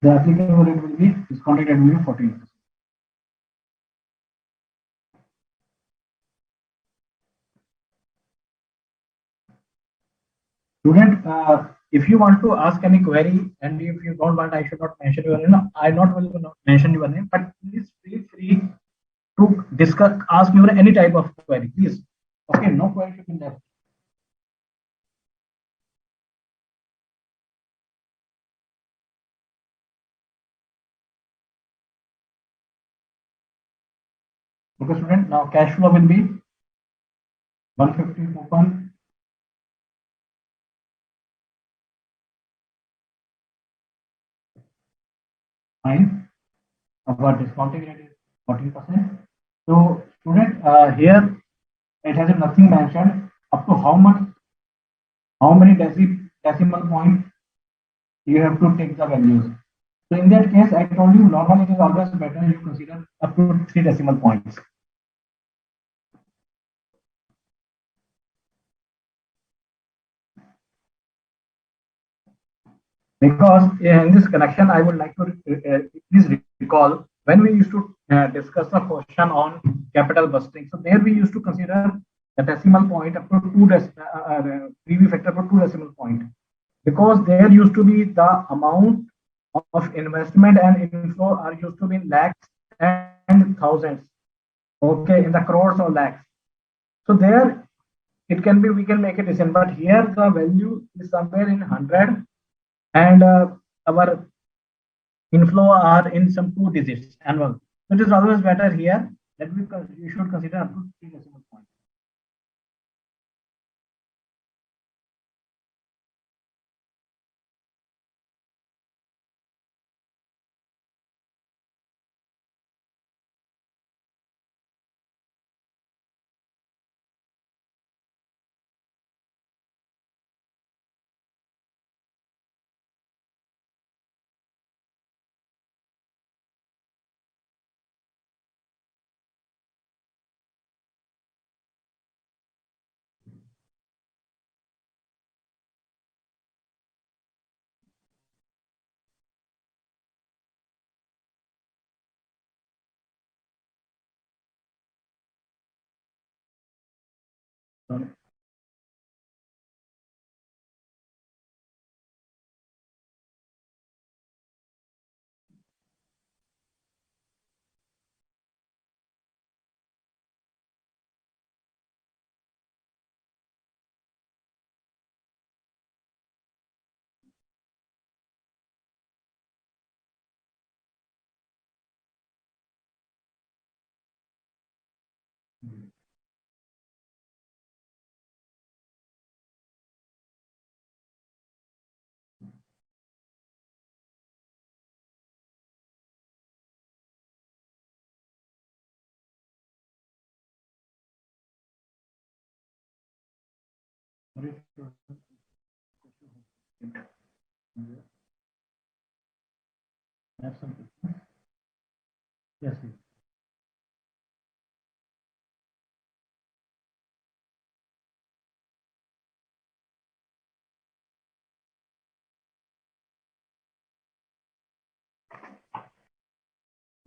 The applicable rate will be discounted rate will be 14%. Student, if you want to ask any query and if you don't want, I should not mention your name. I not will not mention your name, but please feel free to discuss, ask me any type of query, please. Okay, no query should be left. Okay, student, now cash flow will be 150 coupon. Fine. Our discounting rate is 14%. So, student, here it has nothing mentioned up to how much, how many decimal point you have to take the values. So in that case, I told you normally it is always better you consider up to 3 decimal points. Because in this connection, I would like to please recall when we used to discuss the question on capital busting. So there we used to consider the decimal point up to PV factor for 2 decimal point, because there used to be the amount of investment and inflow are used to be in lakhs and thousands. Okay, in the crores or lakhs. So there it can be, we can make a decision, but here the value is somewhere in 100 and our inflow are in some 2 digits annual. So it is always better here that you should consider up to 3 decimal points. Sorry. Absolutely. Yes.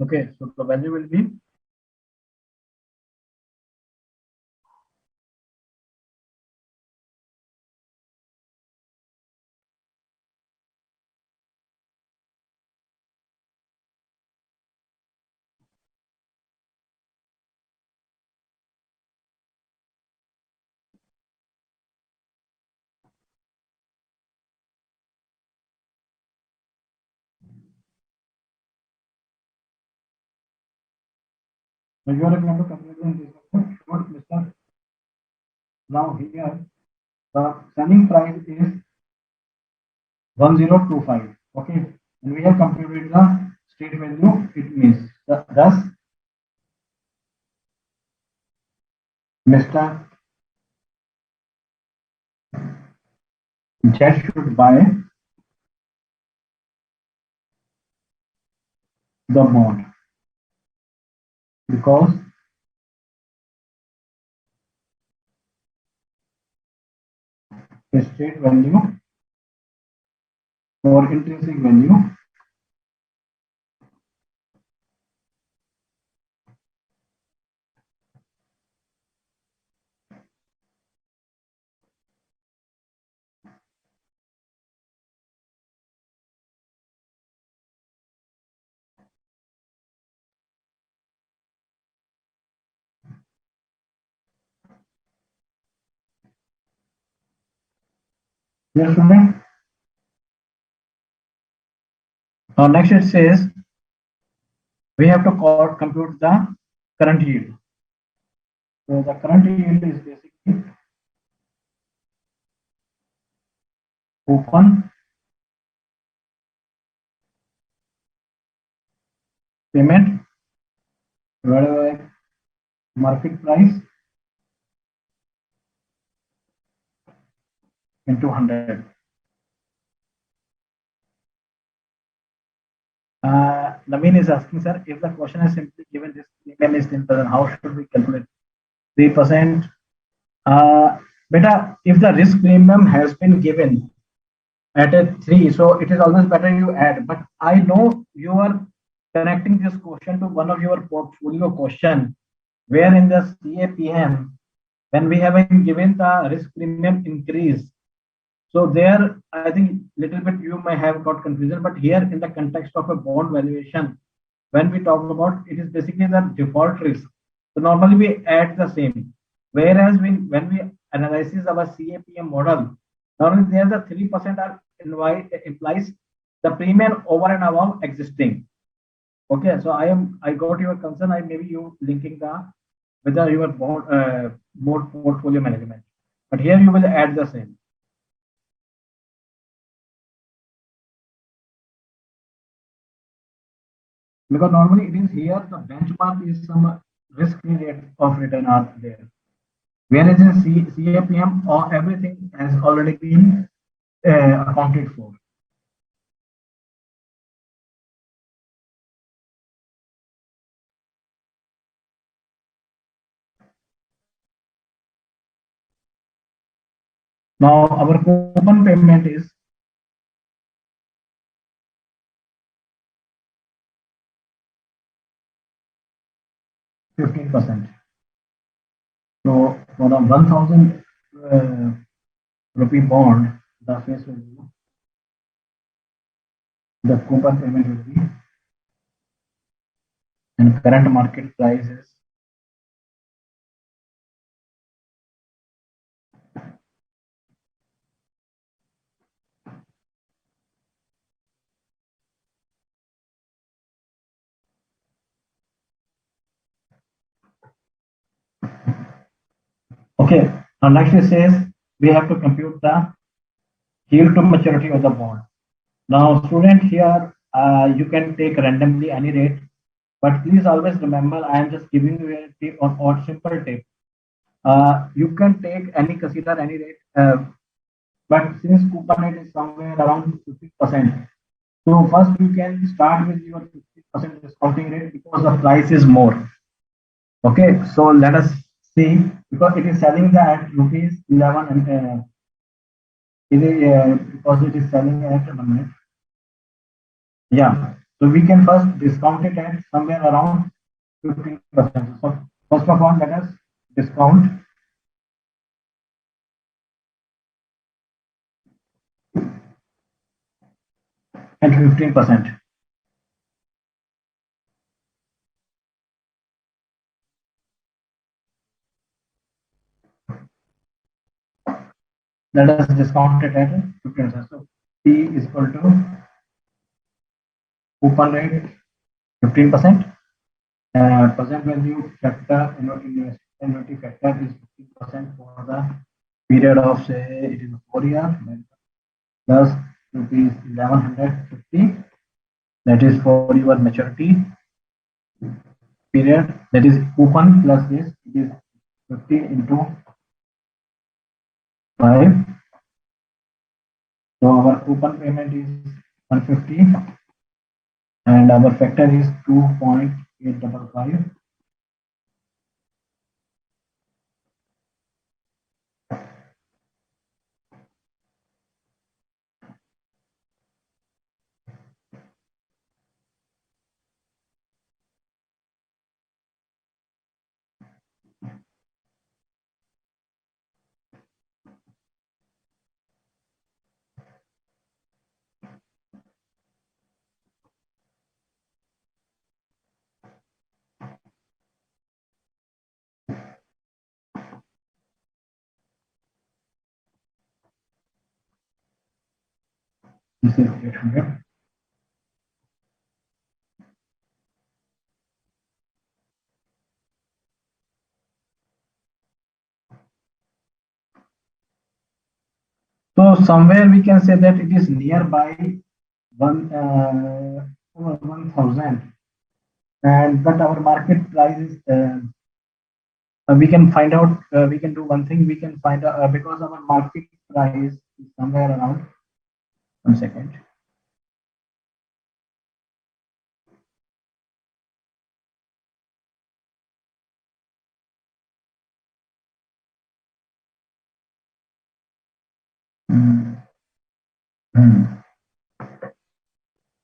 Okay, so the value will be, so you are going to calculate this. What, Mr. Now here the selling price is 1025. Okay, and we have computed the street value. It means thus Mr. Z should buy the bond because the street value or intrinsic value yes, student. Next it says we have to compute the current yield. So the current yield is basically open payment divided by market price into 100. Naveen is asking, sir, if the question is simply given this premium is 10%, how should we calculate 3%? Beta, if the risk premium has been given at a 3, so it is always better you add. But I know you are connecting this question to one of your portfolio question, where in the CAPM, when we have been given the risk premium increase, so there, I think little bit you may have got confusion, but here in the context of a bond valuation, when we talk about it is basically the default risk. So normally we add the same. Whereas when we analysis our CAPM model, normally there the 3% are implies the premium over and above existing. Okay, so I got your concern. I maybe you linking the whether your board portfolio management, but here you will add the same. Because normally it is here the benchmark is some risk-free rate of return are there. Whereas in CAPM, or everything has already been accounted for. Now our coupon payment is 15%. So for the 1,000 rupee bond, the face value, the coupon payment will be, and current market price is okay. Now next it says we have to compute the yield to maturity of the bond. Now student here you can take randomly any rate, but please always remember I am just giving you a tip or simple tip. You can take any consider any rate, but since coupon rate is somewhere around 50%, so first you can start with your 50% discounting rate because the price is more. Okay, so let us see because it is selling at rupees 11 and because it is selling at 1 minute. Yeah, so we can first discount it at somewhere around 15%. So first of all, let us discount at 15%. Let us discount it at 15%. So P is equal to coupon rate 15%. Present value factor annuity factor is 15% for the period of say it is 4 years plus rupees 1150. That is for your maturity period. That is coupon plus this. It is 50 into 5. So our coupon payment is 150 and our factor is 2.855. This is 800. So somewhere we can say that it is nearby 1,000, and but our market price is. We can find out. We can do one thing. We can find out because our market price is somewhere around. 1 second.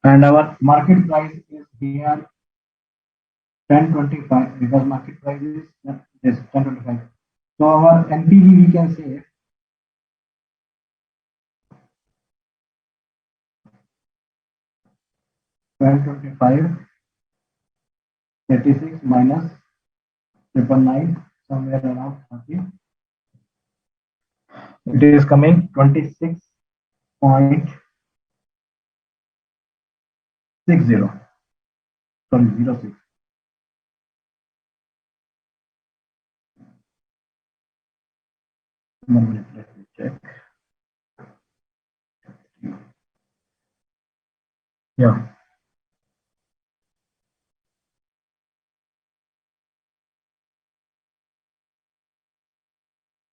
And our market price is here 1025 because market price is this 1025. So our NPV we can say 1225 36 minus 999 somewhere around 30. It is coming 26.60. Sorry, 06. One minute, let me check. Yeah.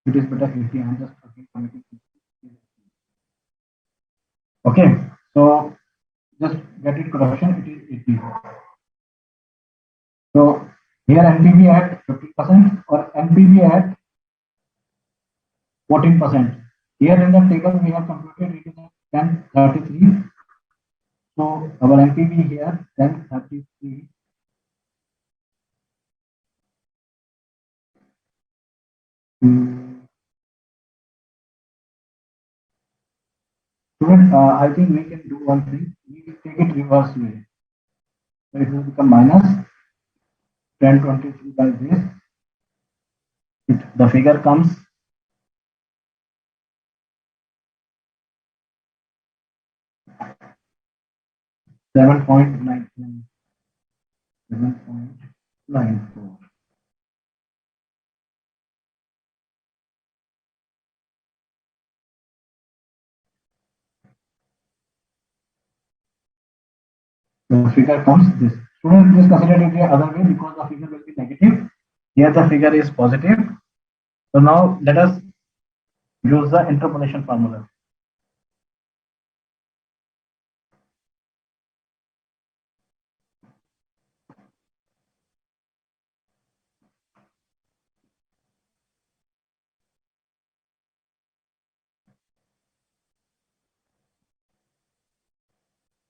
It is better 80. I'm just committing. Okay. So just get it correction. It is 80. So here NPV at 50% or NPV at 14%. Here in the table we have computed it is at 1033. So our NPV here 1033. Student, I think we can do one thing. We will take it reverse way. So it will become minus 1023 by this. The figure comes 7.99. 7.94. The figure comes this. Student, please consider it the other way because the figure will be negative. Here the figure is positive. So now let us use the interpolation formula.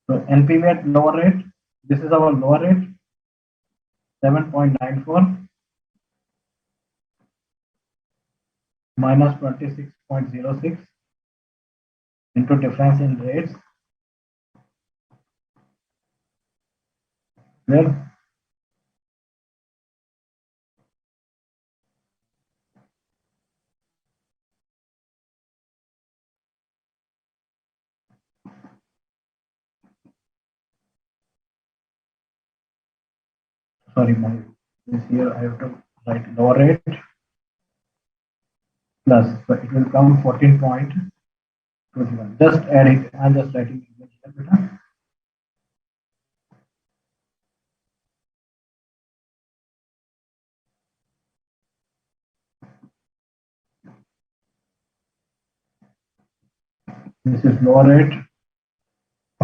So NPV at lower rate. This is our lower rate, 7.94 minus 26.06 into difference in rates. Where sorry, my this here I have to write lower rate plus, so it will come 14.21. Just add it. I'm just writing it here. This is lower rate.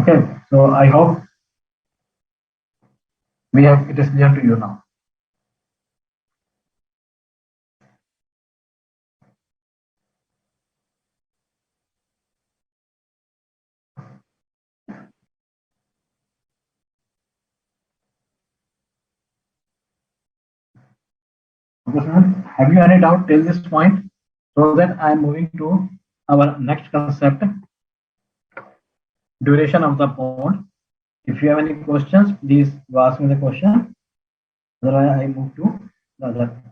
Okay, so I hope we have it is clear to you now. Okay, students, have you any doubt till this point? So that I am moving to our next concept, duration of the bond. If you have any questions, please ask me the question. Otherwise, I move to the other.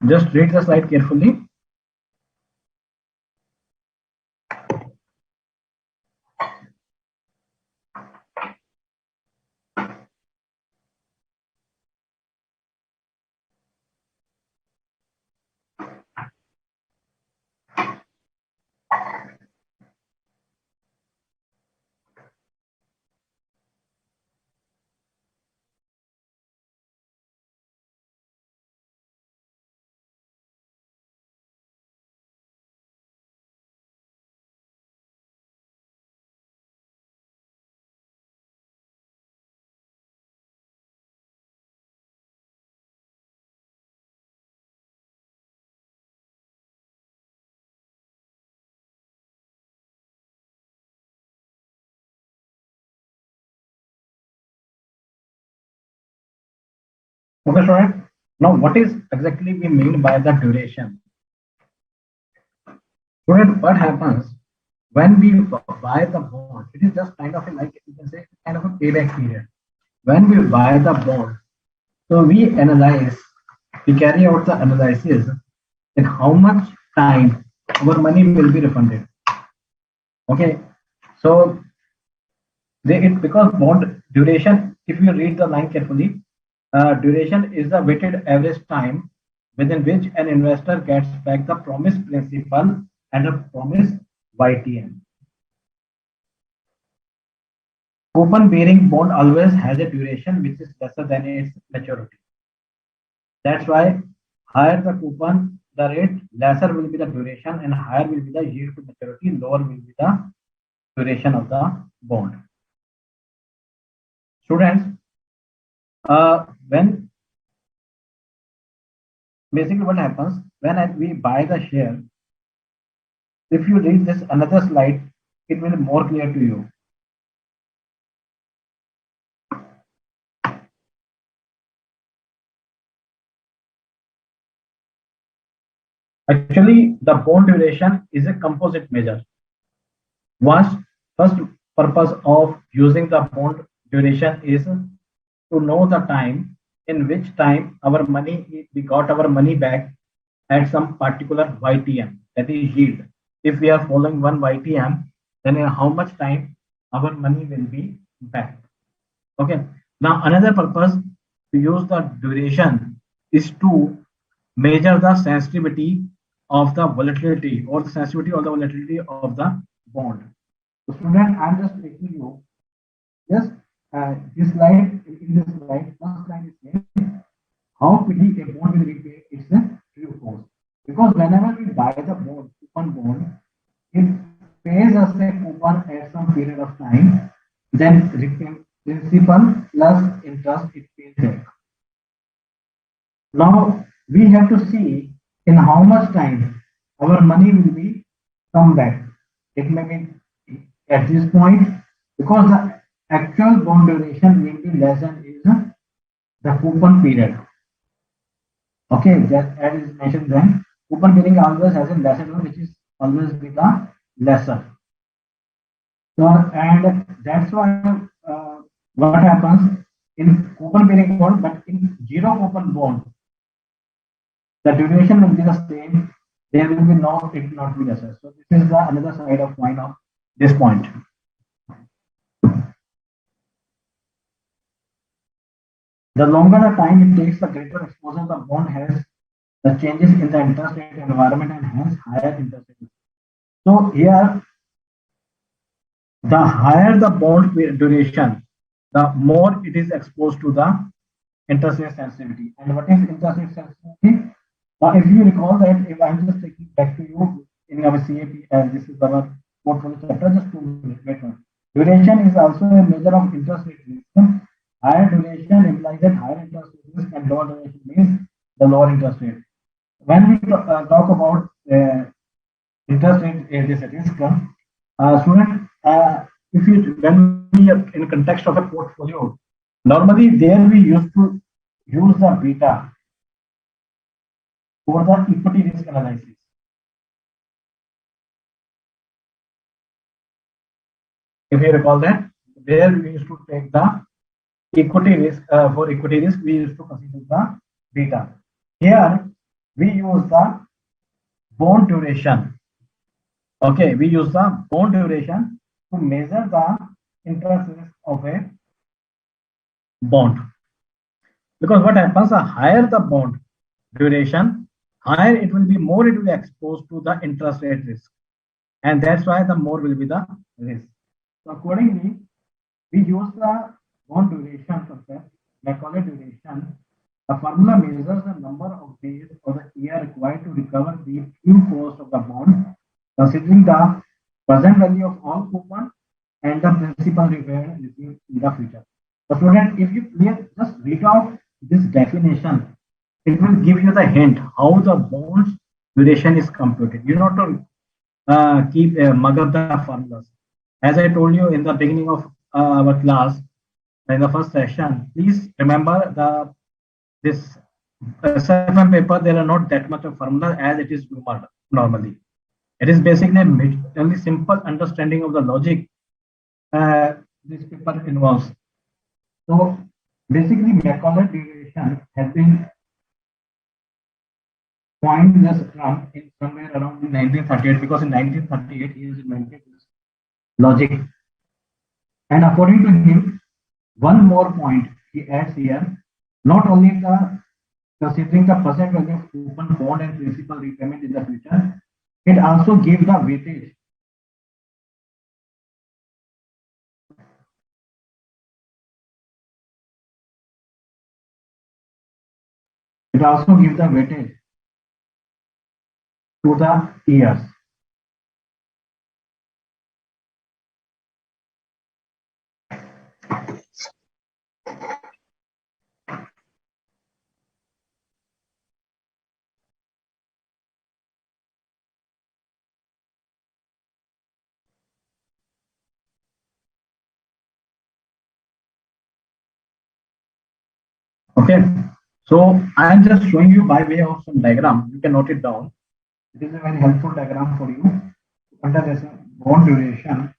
Just read the slide carefully. Okay, student. Now, what is exactly we mean by the duration? Student, what happens when we buy the bond? It is just kind of a, like you can say kind of a payback period. When we buy the bond, so we analyze, we carry out the analysis in how much time our money will be refunded. Okay, so because bond duration, if you read the line carefully, duration is the weighted average time within which an investor gets back the promised principal and a promised YTM. Coupon bearing bond always has a duration which is lesser than its maturity. That's why higher the coupon, the rate, lesser will be the duration, and higher will be the yield to maturity, lower will be the duration of the bond. Students, when basically what happens when we buy the share, if you read this another slide, it will be more clear to you. Actually, the bond duration is a composite measure. First purpose of using the bond duration is to know the time in which time our money we got our money back at some particular YTM, that is yield. If we are following one YTM, then in how much time our money will be back. Okay. Now another purpose to use the duration is to measure the sensitivity of the volatility or the sensitivity or the volatility of the bond. So student, I'm just taking you just this slide. In this slide, first slide is saying how quickly a bond will repay its true cost. Because whenever we buy the bond, coupon bond, it pays us a coupon at some period of time, then principal plus interest it pays back. Now we have to see in how much time our money will be come back. It may be at this point because the actual bond duration will be less than is the coupon period. Okay, that as is mentioned then, coupon bearing always has a lesser one, which is always be the lesser. So and that's why what happens in coupon bearing bond, but in zero coupon bond, the duration will be the same. There will be no, it will not be lesser. So this is the another side of coin of this point. The longer the time it takes, the greater exposure the bond has the changes in the interest rate environment and hence higher interest rates. So here, the higher the bond duration, the more it is exposed to the interest rate sensitivity. And what is interest rate sensitivity? Now, if you recall that, if I'm just taking back to you in our CAP, this is our portfolio chapter, just 2 minutes. Wait one. Duration is also a measure of interest rate risk. Higher duration implies that higher interest rate risk and lower duration means the lower interest rate. When we talk about interest rate this risk, student, if you when we are in context of a portfolio, normally there we used to use the beta for the equity risk analysis. If you recall that, there we used to take the equity risk for equity risk, we used to consider the beta. Here we use the bond duration. Okay, we use the bond duration to measure the interest risk of a bond. Because what happens, the higher the bond duration, higher it will be, more it will be exposed to the interest rate risk. And that's why the more will be the risk. So accordingly, we use the bond duration concept, Macaulay duration. The formula measures the number of days or the year required to recover the true cost of the bond, considering the present value of all coupon and the principal reward received in the future. So student, if you just read out this definition, it will give you the hint how the bond's duration is computed. You not to keep mug up the formulas. As I told you in the beginning of our class, in the first session, please remember this SFM paper, there are not that much of formula as it is humored normally. It is basically a only simple understanding of the logic this paper involves. So basically, Macaulay derivation has been coined this term in somewhere around 1938 because in 1938 he has invented this logic. And according to him, one more point he adds here, not only the considering the present value of coupon, bond, and principal repayment in the future, it also gives the weightage. It also gives the weightage to the years. Okay, so I am just showing you by way of some diagram. You can note it down. It is a very helpful diagram for you to understand bond duration.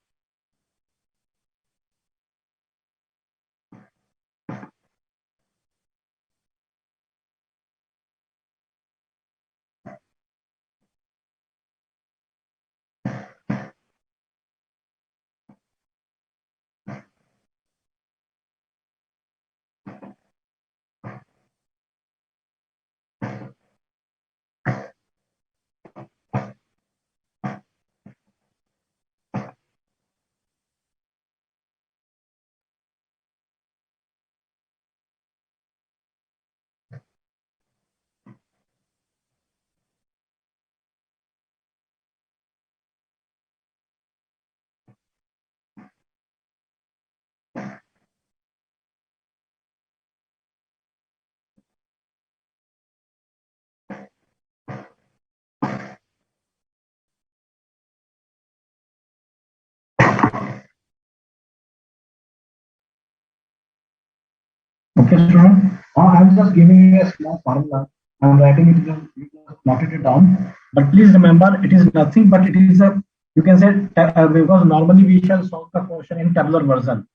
Okay, student. I'm just giving you a small formula. I'm writing it. You just noted it down. But please remember, it is nothing but it is a you can say because normally we shall solve the question in tabular version.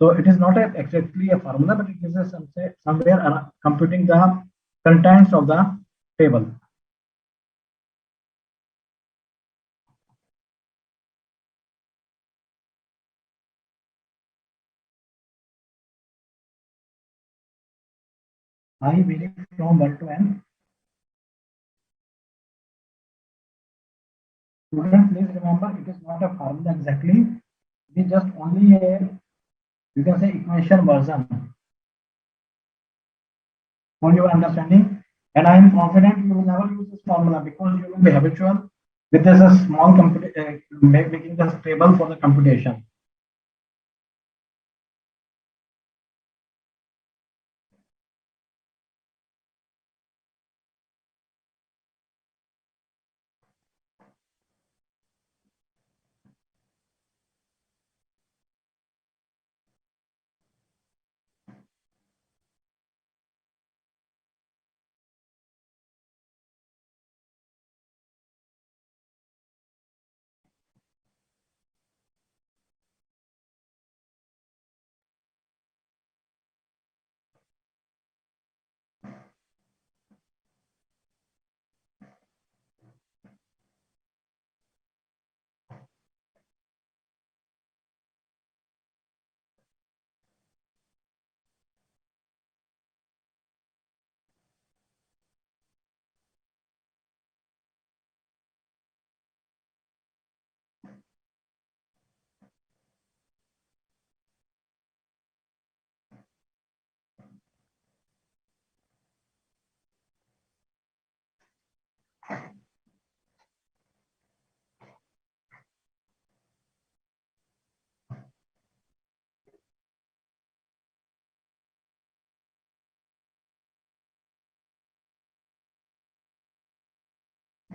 So it is not exactly a formula, but it is a somewhere computing the contents of the table. I believe from 1 to n. Student, please remember it is not a formula exactly. It is just only a you can say equation version for your understanding. And I am confident you will never use this formula because you will be habitual with this a small making this table for the computation.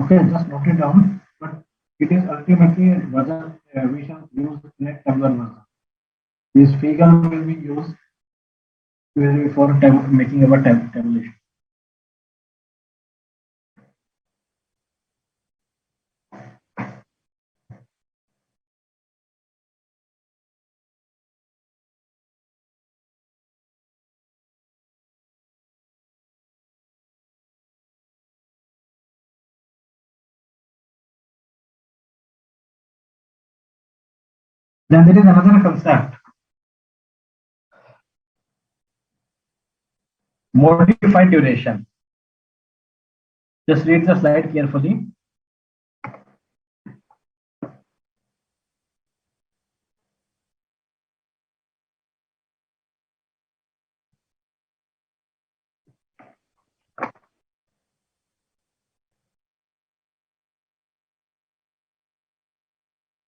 Okay, just note it down. But it is ultimately version we shall use in a tabular version. This figure will be used for making our tabulation. Then there is another concept, modified duration. Just read the slide carefully.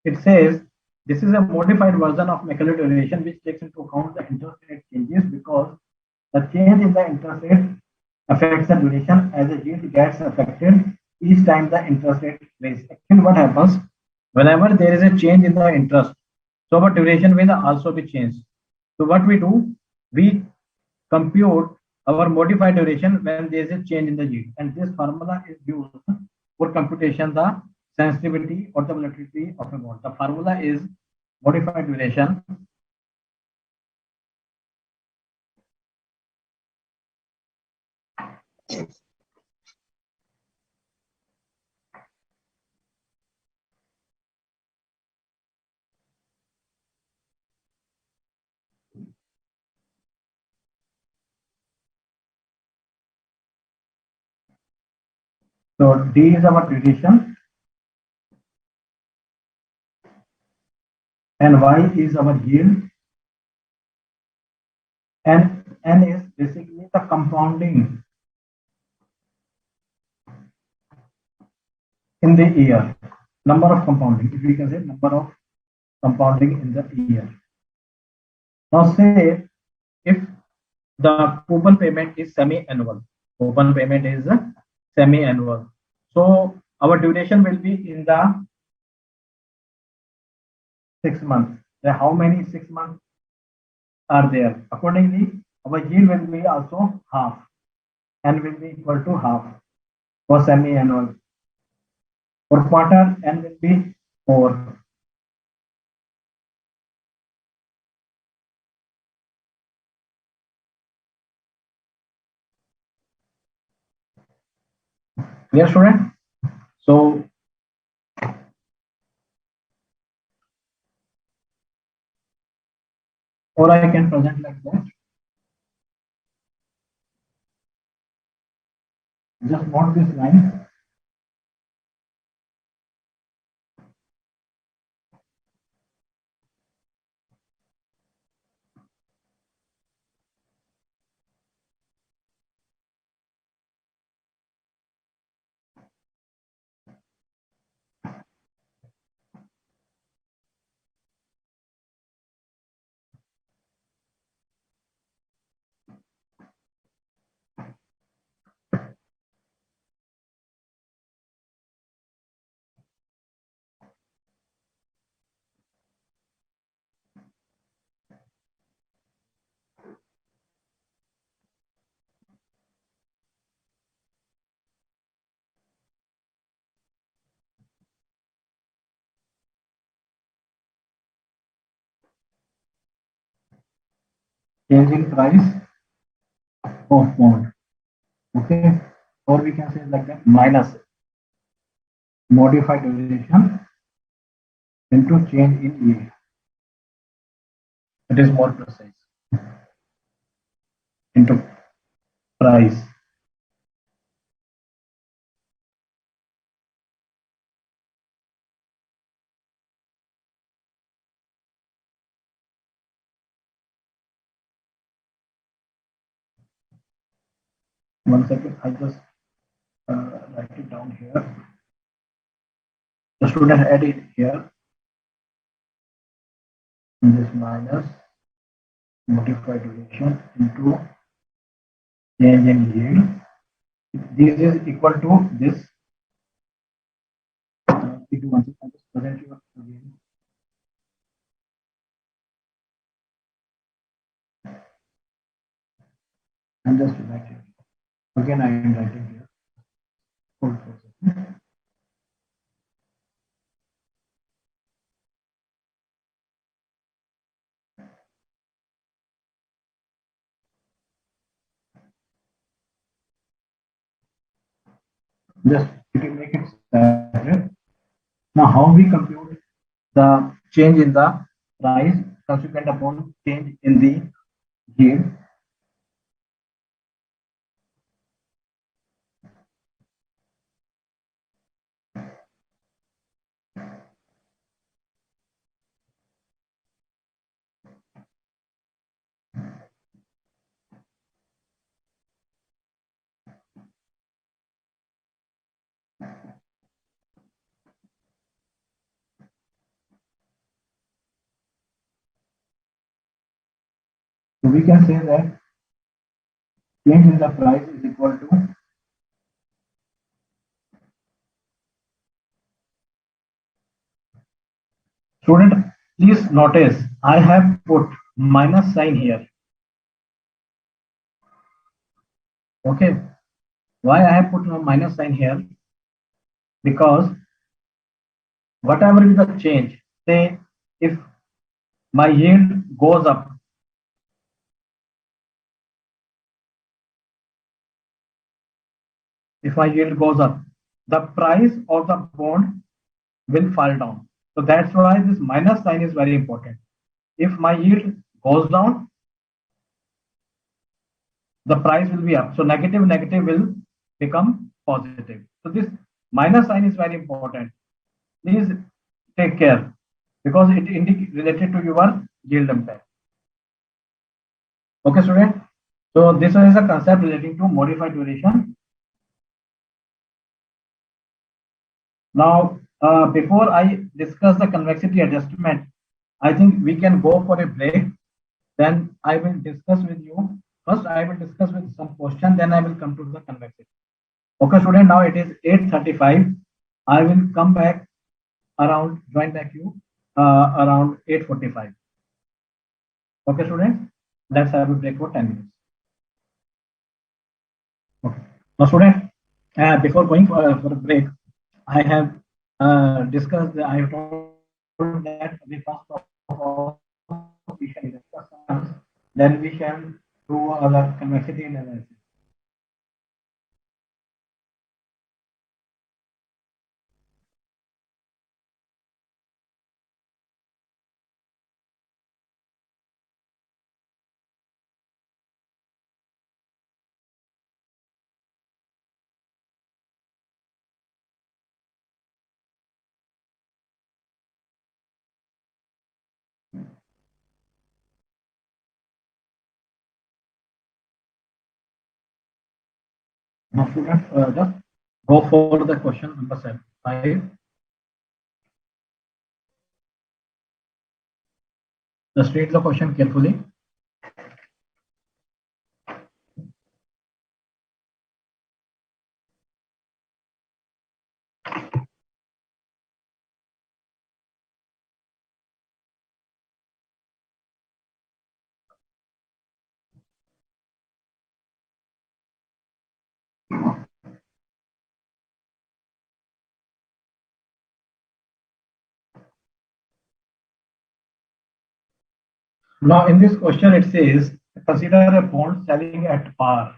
It says this is a modified version of Macaulay duration which takes into account the interest rate changes, because the change in the interest rate affects the duration as the yield gets affected each time the interest rate raises. Actually, what happens whenever there is a change in the interest, so our duration will also be changed. So what we do, we compute our modified duration when there is a change in the yield, and this formula is used for computation the sensitivity or the volatility of a bond. The formula is modified duration So D is our duration and Y is our yield, and N is basically the compounding in the year, number of compounding, if we can say number of compounding in the year. Now say if the coupon payment is semi-annual, coupon payment is semi-annual, so our duration will be in the 6 months. Then how many 6 months are there? Accordingly, our yield will be also half and will be equal to half for semi-annual. For quarter, N will be 4. Clear, student? So or I can present like that. Just note this line. Change in price of bond. Okay. Or we can say like that, minus modified duration into change in yield. It is more precise. Into price. One second, I just write it down here. The student add it here. And this minus modified duration into change in yield. This is equal to this. If you want to just present you again. I'm just writing. Again, I am writing here. Hold for a second. Just make it separate. Now, how we compute the change in the price consequent upon change in the yield. So we can say that change in the price is equal to student. Please notice I have put minus sign here. Okay, why I have put a minus sign here? Because whatever is the change, say if my yield goes up, the price of the bond will fall down. So that's why this minus sign is very important. If my yield goes down, the price will be up. So negative will become positive. So this minus sign is very important. Please take care because it indicates related to your yield impact. Okay, student. So this is a concept relating to modified duration. Now, before I discuss the convexity adjustment, I think we can go for a break. Then I will discuss with you. First, I will discuss with some question. Then I will come to the convexity. Okay, student. Now it is 8:35. I will come back around join back you around 8:45. Okay, students. Let's have a break for 10 minutes. Okay. Now, student, before going for a break, I have discussed. I have told that we first of all we shall discuss, then we shall do our convexity analysis. Now, students, just go for the question number 5. Just read the question carefully. Now, in this question, it says consider a bond selling at par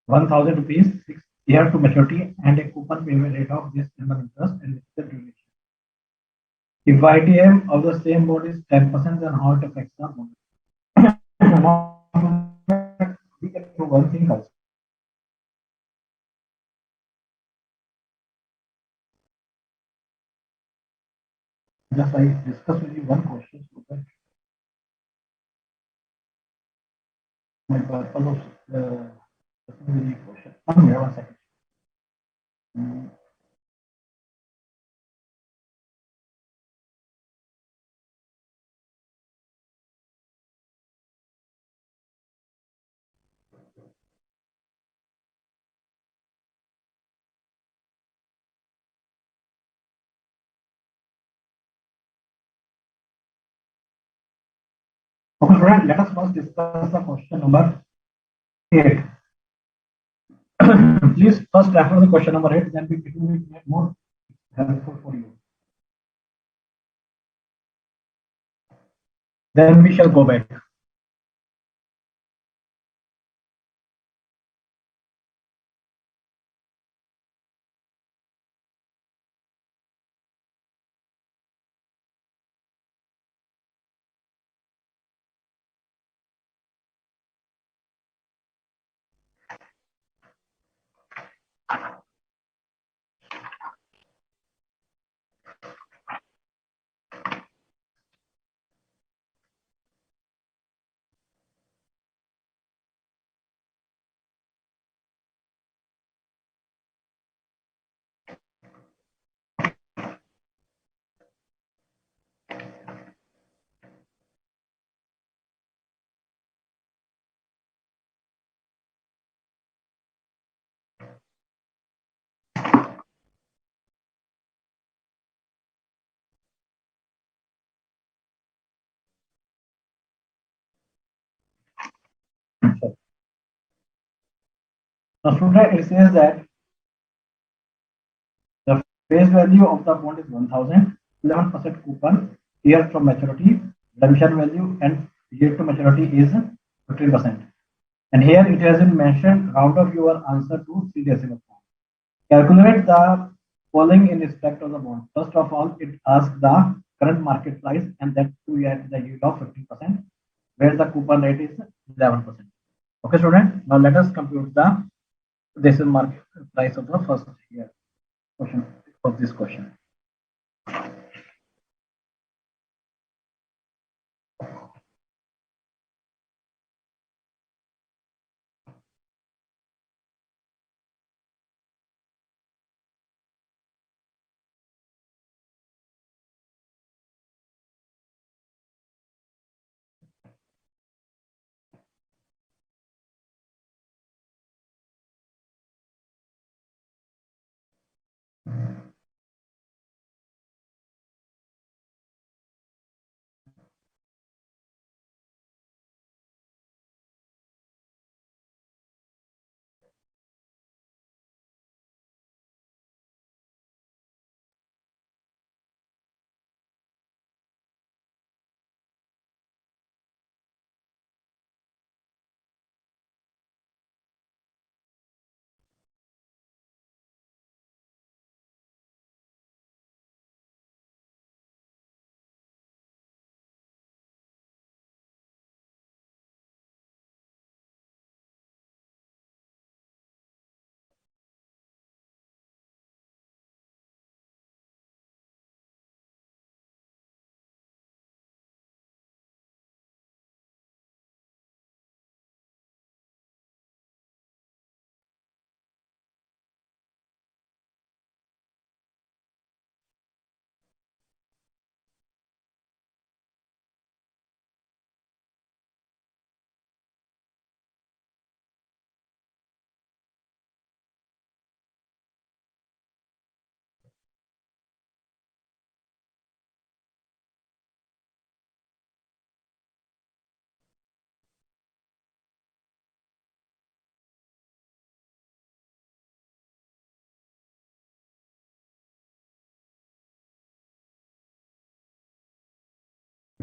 1,000 rupees, 6 years to maturity, and a coupon payment rate of this annual interest and the duration. If YTM of the same bond is 10%, then how it affects the bond? We can do one thing also. Just I discuss with you one question so that my purpose of discussing with you question. 1 second. Okay, friend, let us first discuss the question number 8. Please first refer the question number 8, then it will be more helpful for you. Then we shall go back. Now, student, it says that the face value of the bond is 1000, 11% coupon, year to maturity, redemption value, and year to maturity is 15%. And here it has been mentioned, round off your answer to 3 decimal point. Calculate the following in respect of the bond. First of all, it asks the current market price and that too at the yield of 15%, where the coupon rate is 11%. Okay, student. Now let us compute the decimal market price of the first year question of this question.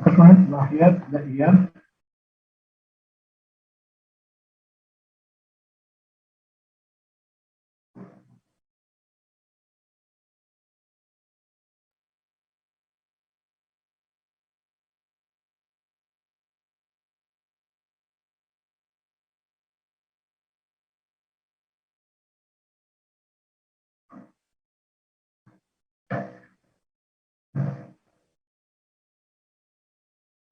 Now here the year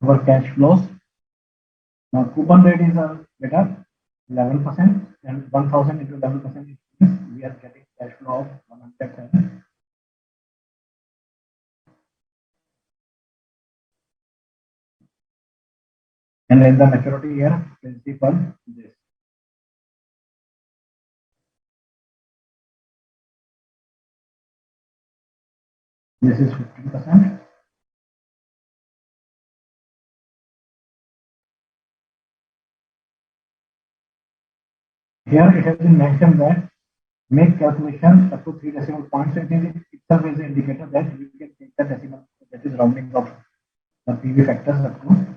our cash flows. Now coupon rate is better 11% and 1000 into 11% means we are getting cash flow of 107. And in the maturity year principal this is 15%. Here it has been mentioned that make calculation up to 3 decimal points. It is itself is an indicator that we can take the decimal, that is rounding of the PV factors up to.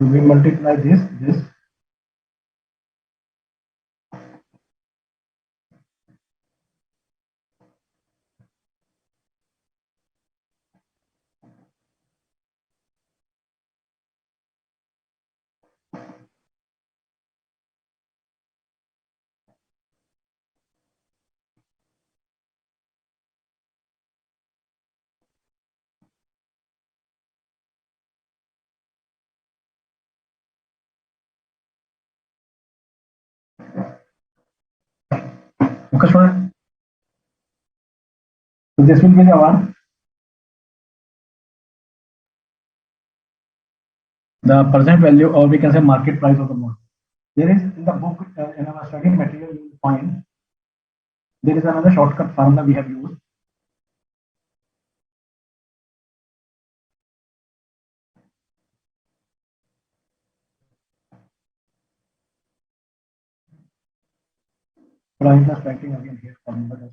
So we multiply this Okay, student. So this will be the present value, or we can say market price of the bond. There is in the book, in our study material, you will find there is another shortcut formula we have used. But I am just writing again here formula.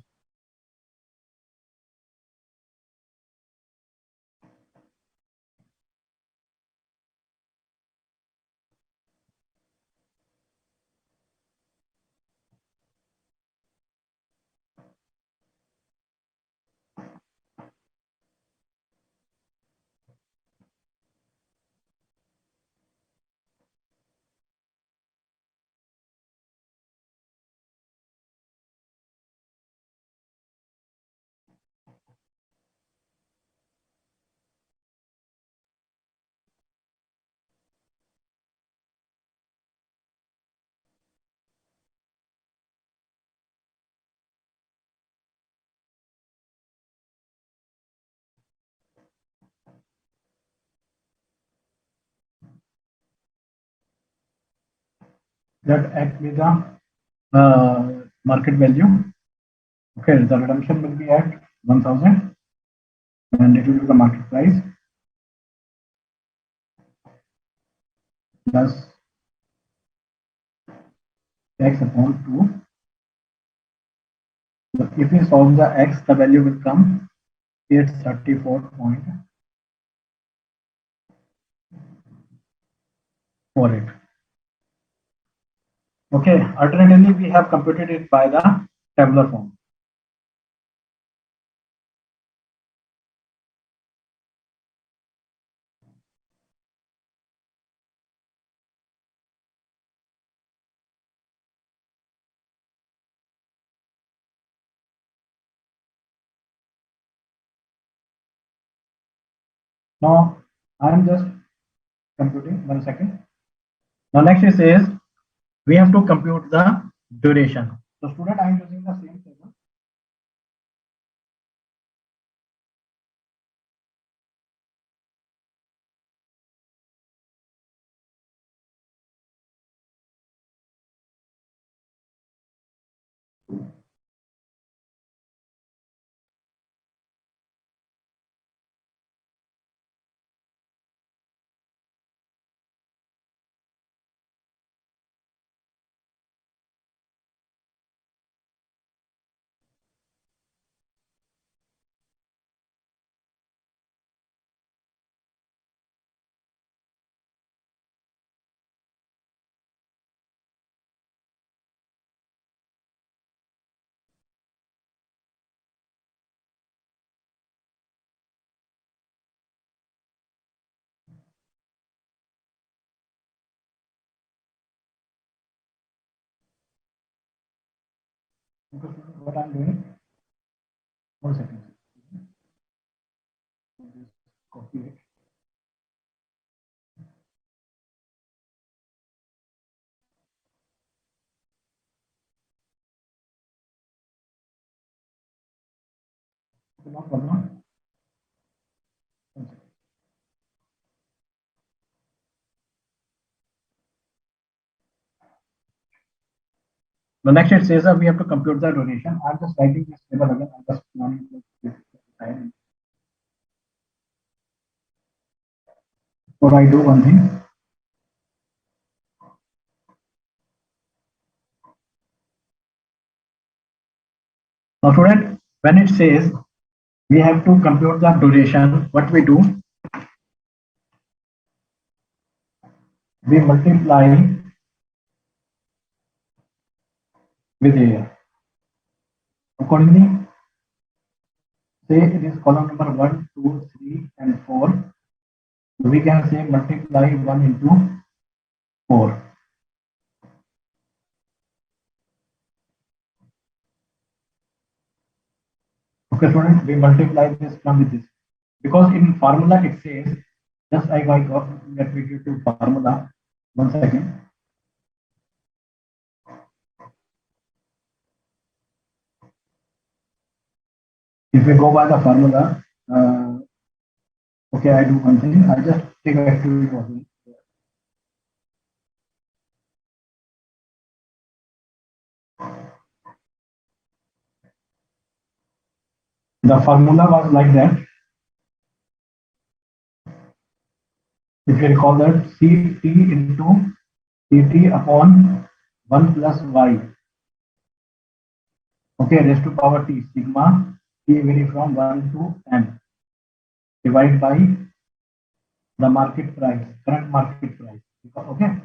That act with the market value. Okay, the redemption will be at 1000 and it will be the market price plus x upon 2. So if we solve the x, the value will come 834.48. Okay, alternatively, we have computed it by the tabular form. Now, I am just computing 1 second. Now, next it says we have to compute the duration. So, student, I am using the same table. Okay, student, what I am doing? 1 second. Just copy it. Okay, no problem. 1 second. The next it says that we have to compute the duration. I'm just writing this table again. I'm just planning to decide. So I do one thing. Now, student, when it says we have to compute the duration, what we do? We multiply with a. Accordingly, say it is column number 1, 2, 3, and 4. We can say multiply 1 into 4. Okay, student, we multiply this term with this. Because in formula it says, just I got get we to formula. 1 second. If we go by the formula, okay, I do one thing. I just take a activity model. The formula was like that. If you recall that Ct into Ct upon 1 plus y. Okay, raised to power t, sigma t vary from 1 to n, divided by the market price, current market price. Okay,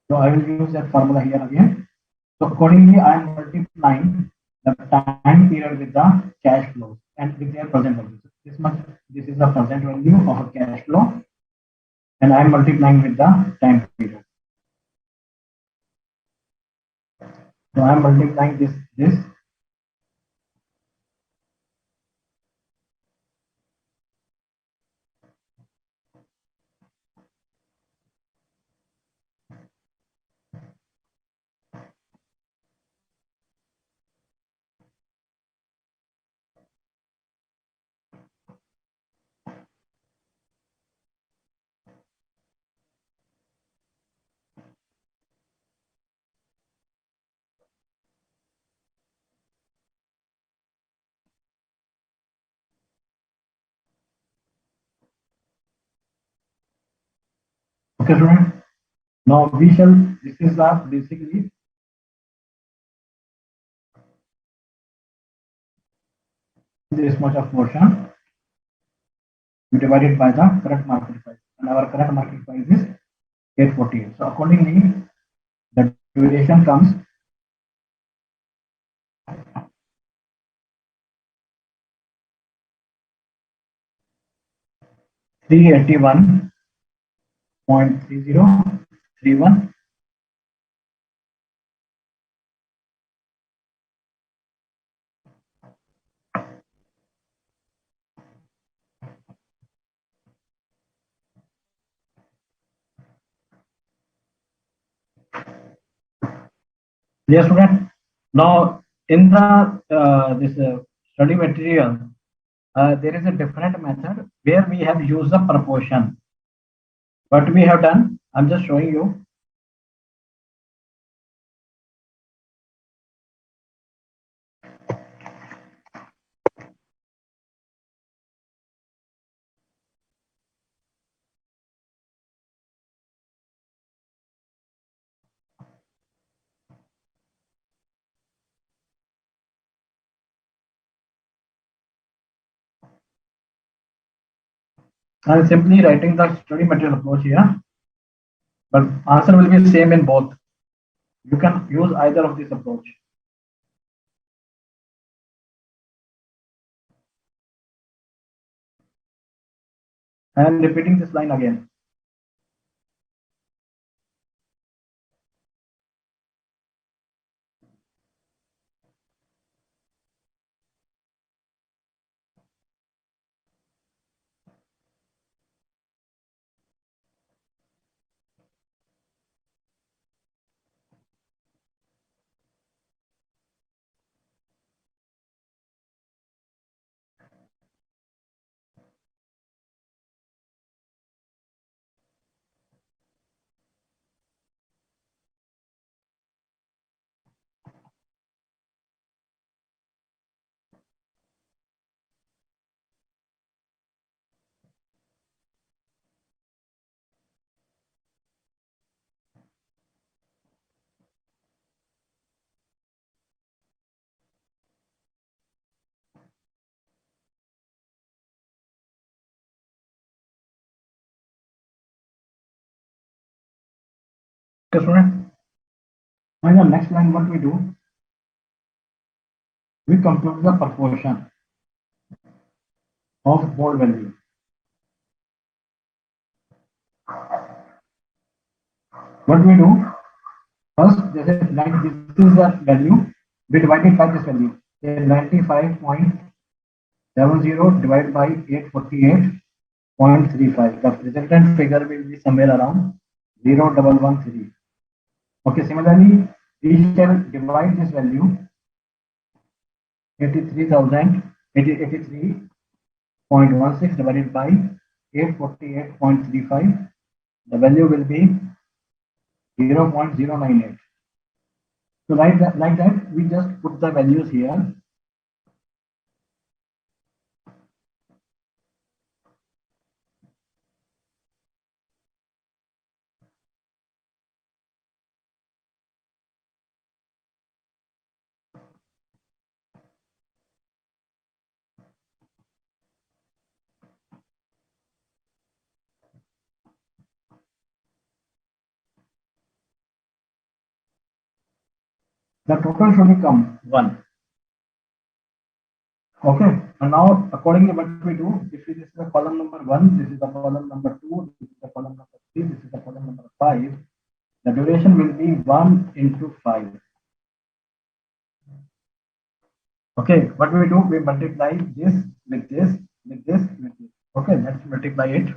so I will use that formula here again. So accordingly, I am multiplying the time period with the cash flows and with their present value. This is the present value of a cash flow, and I am multiplying with the time period. So I am multiplying this. Okay, student. Now we shall. This is the basically this much of portion. We divide it by the current market price, and our current market price is 848. So accordingly, the duration comes 381.3031. Yes, student. Now in the this study material, there is a different method where we have used the proportion. What we have done, I'm just showing you. I'm simply writing the study material approach here, but answer will be same in both. You can use either of this approach. I am repeating this line again. Okay, student. On the next line, what we do, we compute the proportion of board value. What we do, first, this is the value. We divide it by this value. 95.70 divided by 848.35. The resultant figure will be somewhere around 0.113. Okay, similarly, we shall divide this value 83.16 divided by 848.35. The value will be 0.098. So like that, we just put the values here. The total should become 1. Okay, and now accordingly what we do, if this is the column number 1, this is the column number 2, this is the column number 3, this is the column number 5, the duration will be 1 into 5. Okay, what we do, we multiply this with this, with this, with this. Okay, let's multiply it.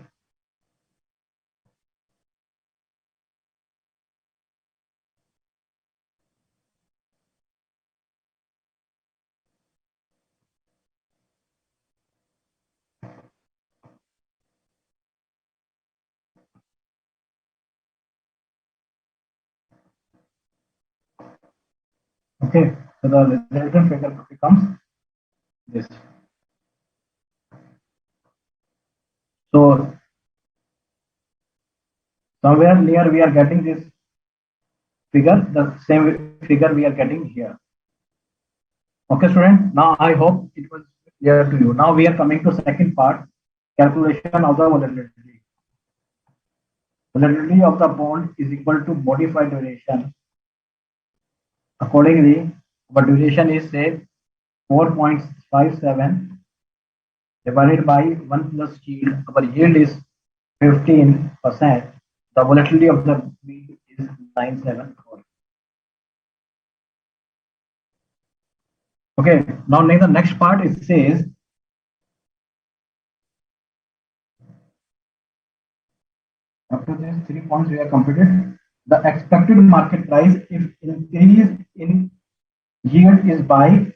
Okay, so the resultant figure becomes this. So somewhere near we are getting this figure, the same figure we are getting here. Okay, student. Now I hope it was clear to you. Now we are coming to second part, calculation of the volatility. Volatility of the bond is equal to modified duration. Accordingly, our duration is say 4.57 divided by 1 plus yield. Our yield is 15%. The volatility of the yield is 974. Okay, now in the next part it says after these 3 points we are completed. The expected market price if increase in yield is by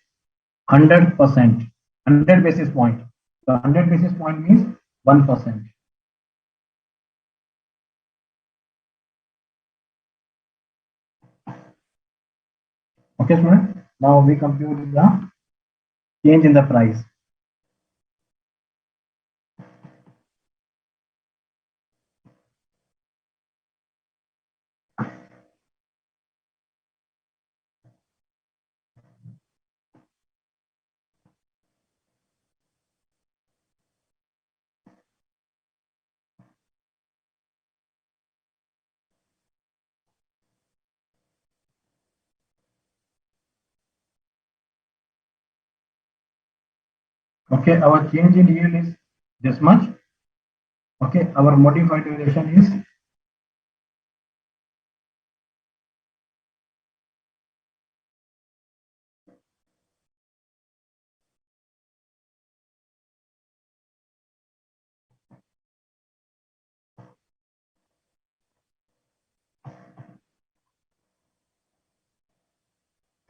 100%, 100 basis point. The 100 basis point means 1%. Okay, student. Now we compute the change in the price. Okay, our change in yield is this much. Okay, our modified duration is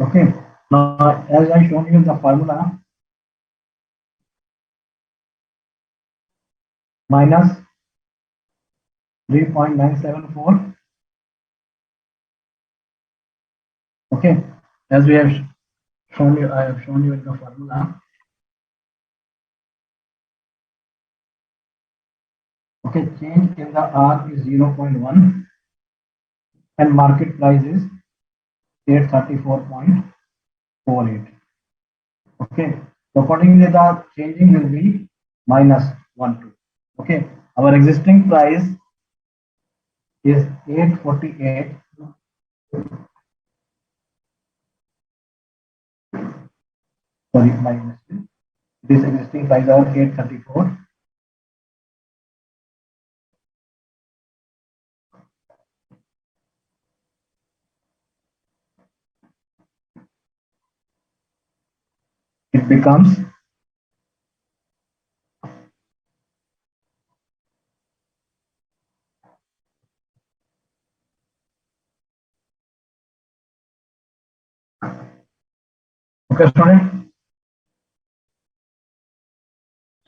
okay. Now, as I shown you the formula minus 3.974. Okay, as we have shown you, I have shown you in the formula. Okay, change in the R is 0.1 and market price is 834.48. Okay, so accordingly the changing will be minus 1 2. Okay, our existing price is 848. Sorry, my mistake. This existing price are 834. It becomes okay, student.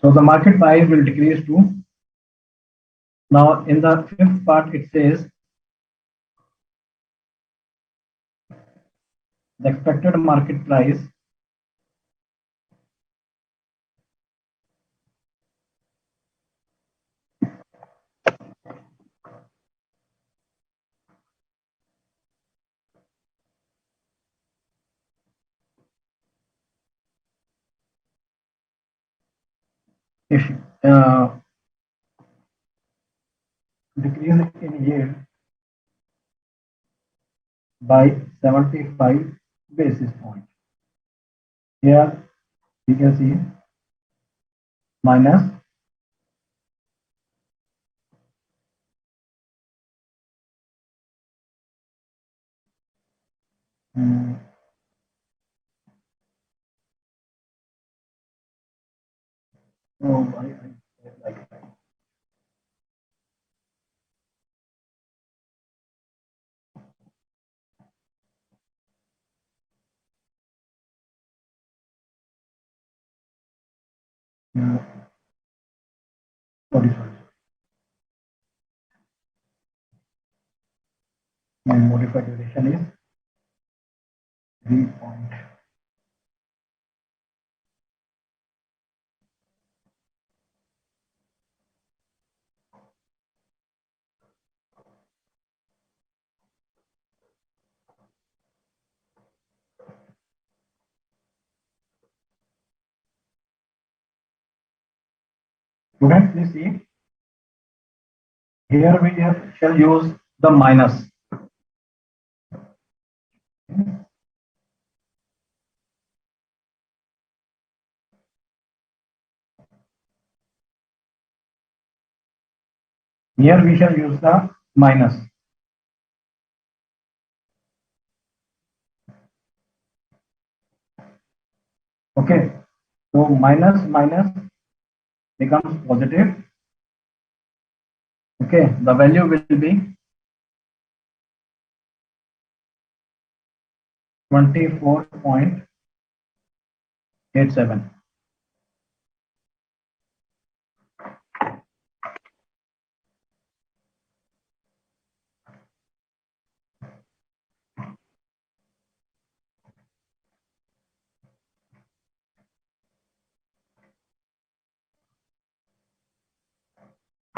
So the market price will decrease to. Now in the fifth part it says the expected market price if decrease in yield by 75 basis points. Here we can see minus oh, I like sorry. My modified duration is 3 point. Students, please see. Here we shall use the minus. Here we shall use the minus. Okay. So minus becomes positive. Okay. The value will be 24.87.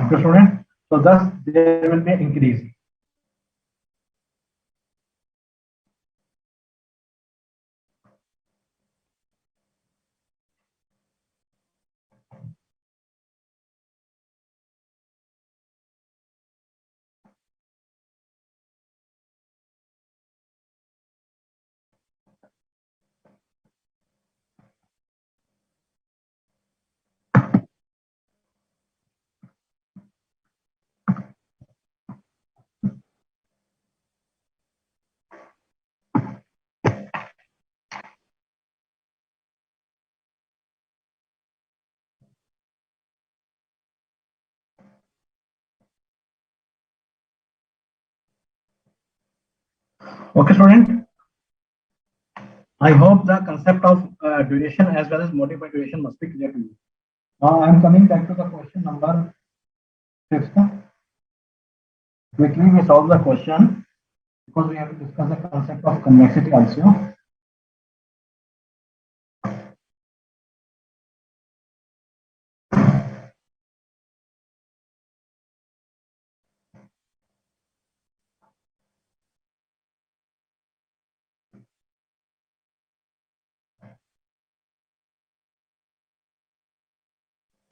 Okay, student. So thus there will be an increase. Okay, student. I hope the concept of duration as well as modified duration must be clear to you. Now I am coming back to the question number 6. Quickly we solve the question because we have to discuss the concept of convexity also.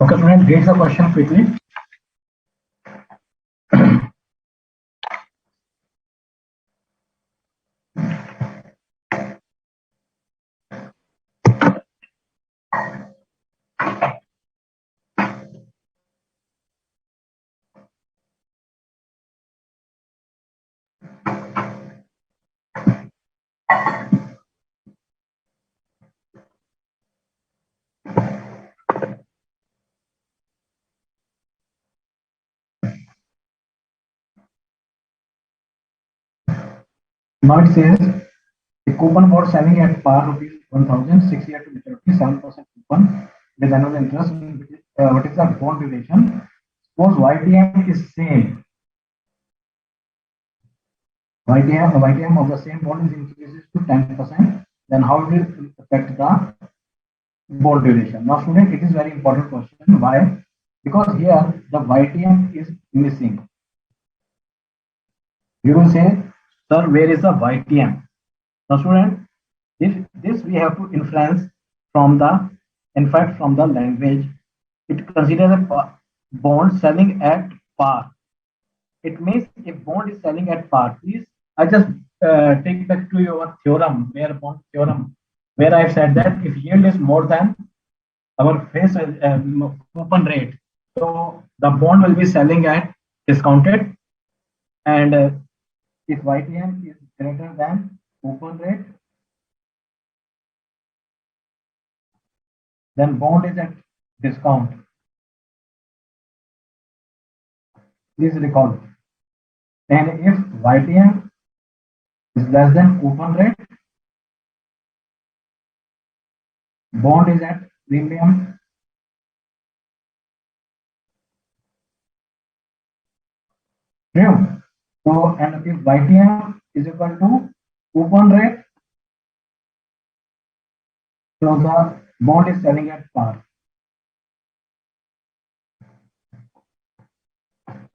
Okay, student, read the question quickly. Now it says a coupon for selling at par rupees 1,000, 6 year to maturity, 7% coupon with annual interest what is the bond duration? Suppose YTM is same. YTM of the same bond is increases to 10%. Then how it will affect the bond duration? Now, student, it is very important question. Why? Because here the YTM is missing. You will say, sir, where is the YTM? Now, student, this we have to inference from the, in fact, from the language. It considers a bond selling at par. It means if bond is selling at par, please, I just take back to your theorem, where bond theorem, where I've said that if yield is more than our face coupon rate, so the bond will be selling at discounted, and if YTM is greater than coupon rate, then bond is at discount. Please recall. And if YTM is less than coupon rate, bond is at premium. True. So, and if YTM is equal to coupon rate, so the bond is selling at par.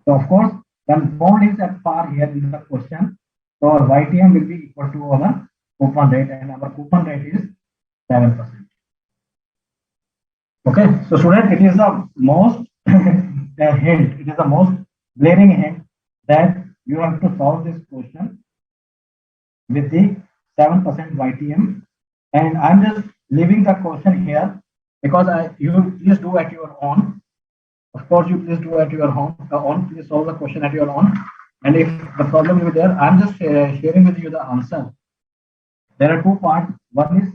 So, of course, when bond is at par here in the question, so our YTM will be equal to our coupon rate, and our coupon rate is 7%. Okay, so student, it is the most hint, it is the most glaring hint that you have to solve this question with the 7% YTM. And I'm just leaving the question here because you please do at your own. Of course, you please do at your own. Please solve the question at your own. And if the problem is there, I'm just sharing with you the answer. There are two parts. One is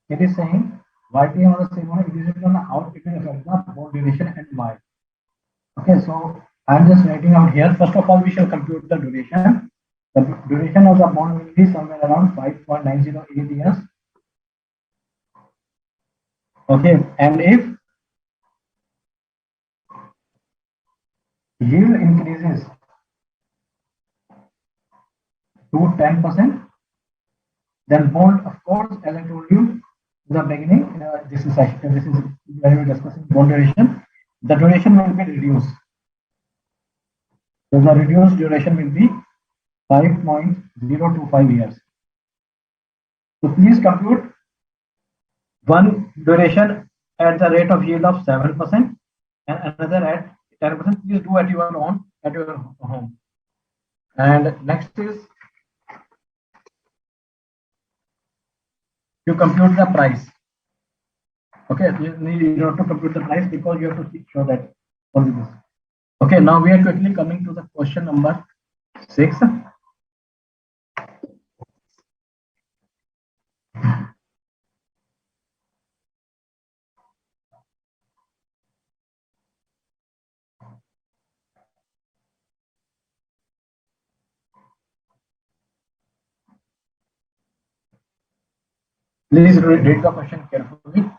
it is saying YTM of the same one, it is written how it will affect the bond duration and why. Okay, so I'm just writing out here. First of all, we shall compute the duration. The duration of the bond will be somewhere around 5.908 years. Okay, and if yield increases to 10%, then bond, of course, as I told you in the beginning, this is when we are discussing bond duration, the duration will be reduced. So the reduced duration will be 5.025 years. So please compute one duration at the rate of yield of 7% and another at 10%. Please do at your own, at your home. And next is you compute the price. Okay, you have to compute the price because you have to show that only this. Okay, now we are quickly coming to the question number 6. Please read the question carefully.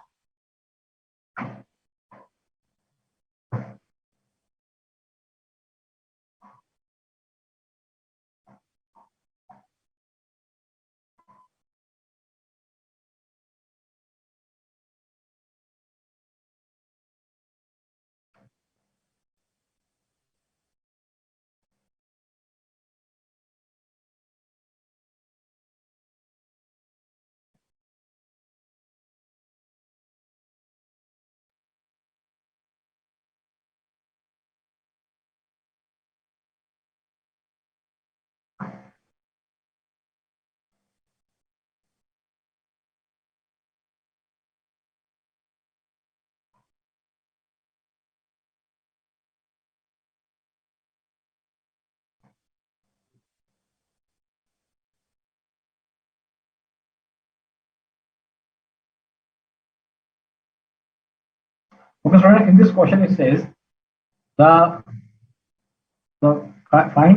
Okay, so in this question it says find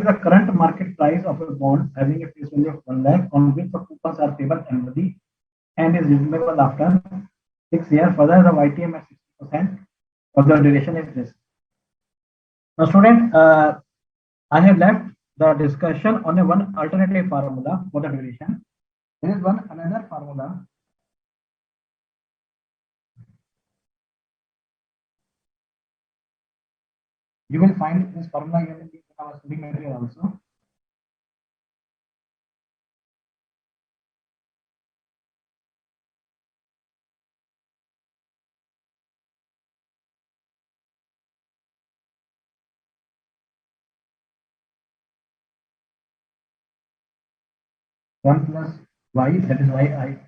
the current market price of a bond having a face value of 1 lakh on which the coupons are payable annually and is redeemable after 6 years. Further, the YTM at 60% of the duration is this. Now, student, I have left the discussion on one alternative formula for the duration. There is another formula. You will find this formula in our study material also. One plus y, that is yi.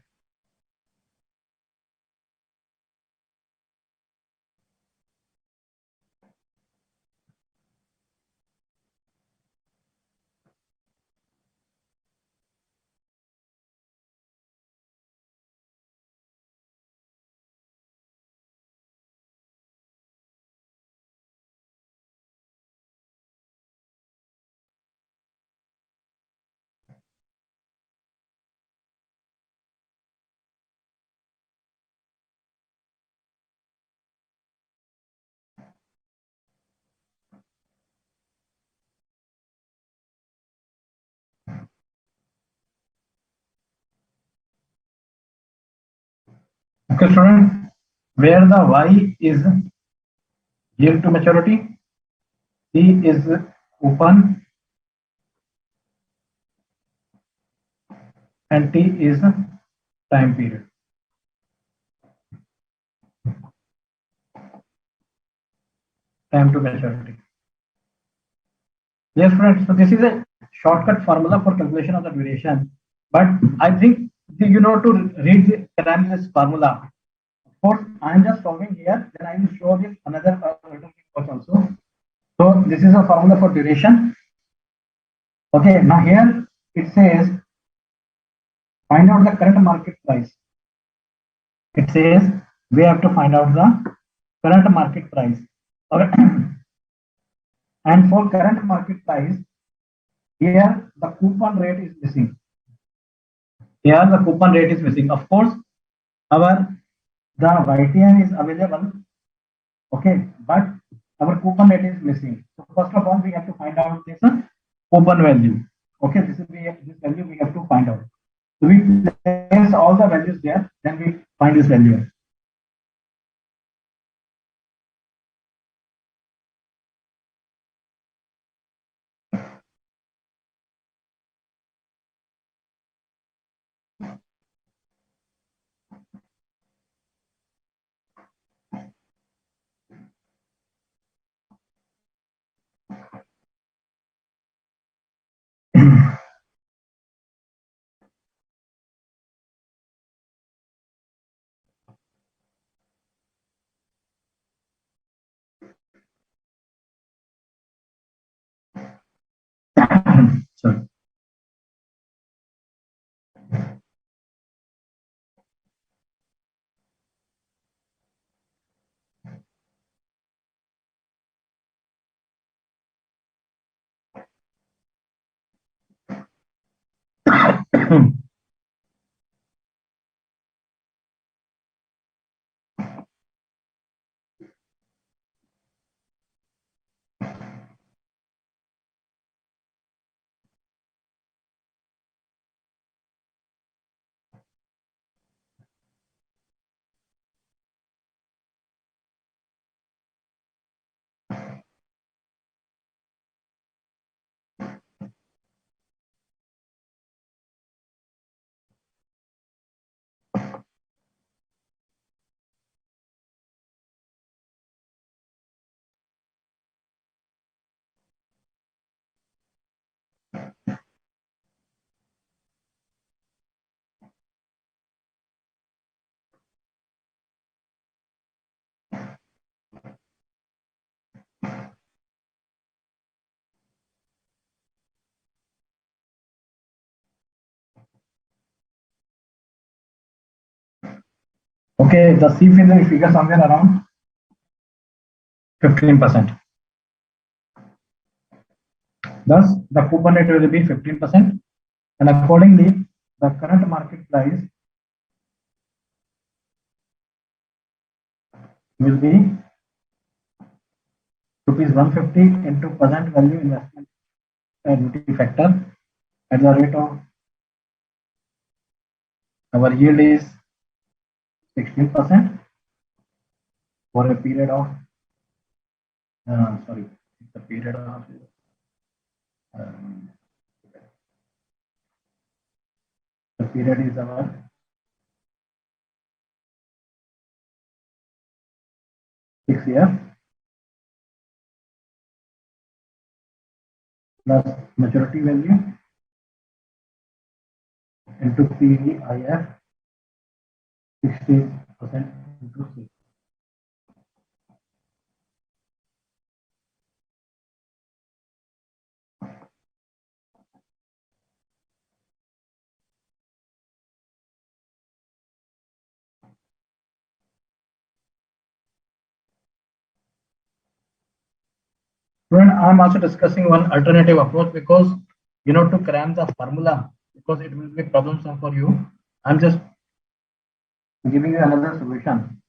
Okay, student, where the y is yield to maturity, C is open, and T is time period. Time to maturity. Yes, friends. So this is a shortcut formula for calculation of the duration. But I think you know to read this formula. Of course, I am just solving here. Then I will show this another course also. So this is a formula for duration. Okay. Now here it says find out the current market price. It says we have to find out the current market price. Okay. And for current market price, here the coupon rate is missing. Here the coupon rate is missing. Of course, the YTN is available. Okay, but our coupon rate is missing. So first of all, we have to find out this coupon value. Okay, this value we have to find out. So we place all the values there, then we find this value. Sorry. Okay, the C will figure somewhere around 15%. Thus, the coupon rate will be 15%, and accordingly, the current market price will be rupees 150 into present value investment annuity factor at the rate of our yield is 16% for a period of sorry, the period of um, the period is our 6 years plus maturity value into PVIF 60% into 6. Student, I'm also discussing one alternative approach because to cram the formula because it will be troublesome for you. I'm just giving you another solution.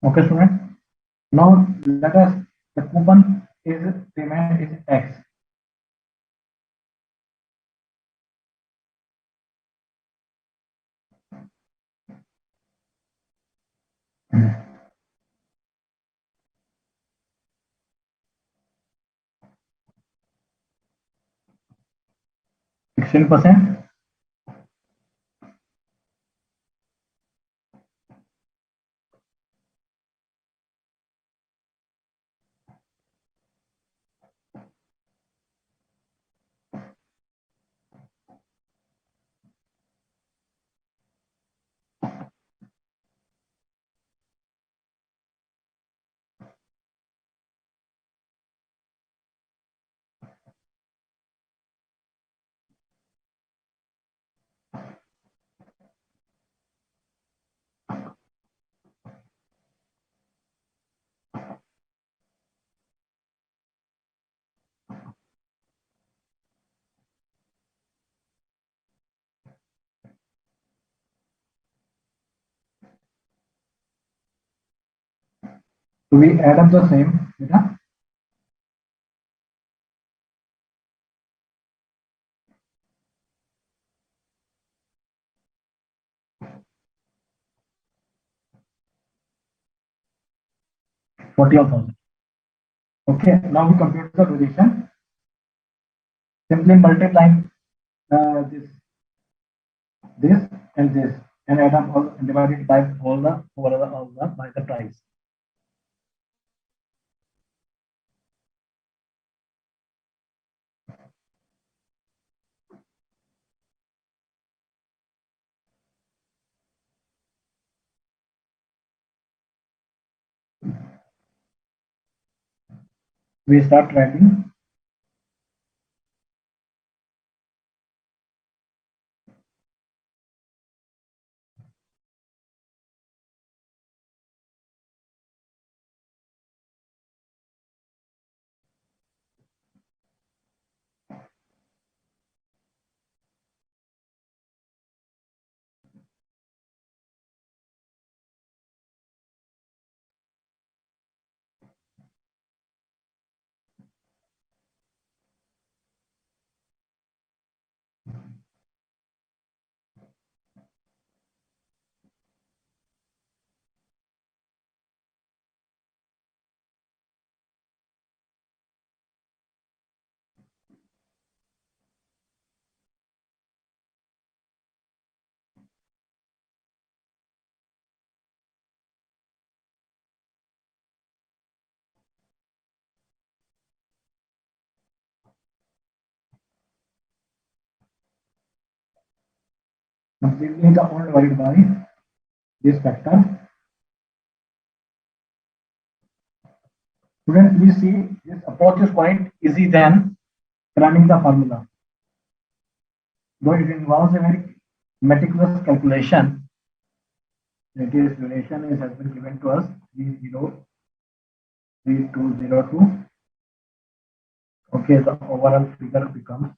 Okay, student. Now let us the coupon is payment is X. Mm. 16%. So we add up the same data. $40,000. Okay, now we compute the duration. Simply multiplying this and this and add up all and divide it by all the by the price. We start writing. completely the all divided by this factor. Students, we see this approach is quite easy than running the formula. Though it involves a very meticulous calculation, that is duration is has been given to us 303202. Okay, the overall figure becomes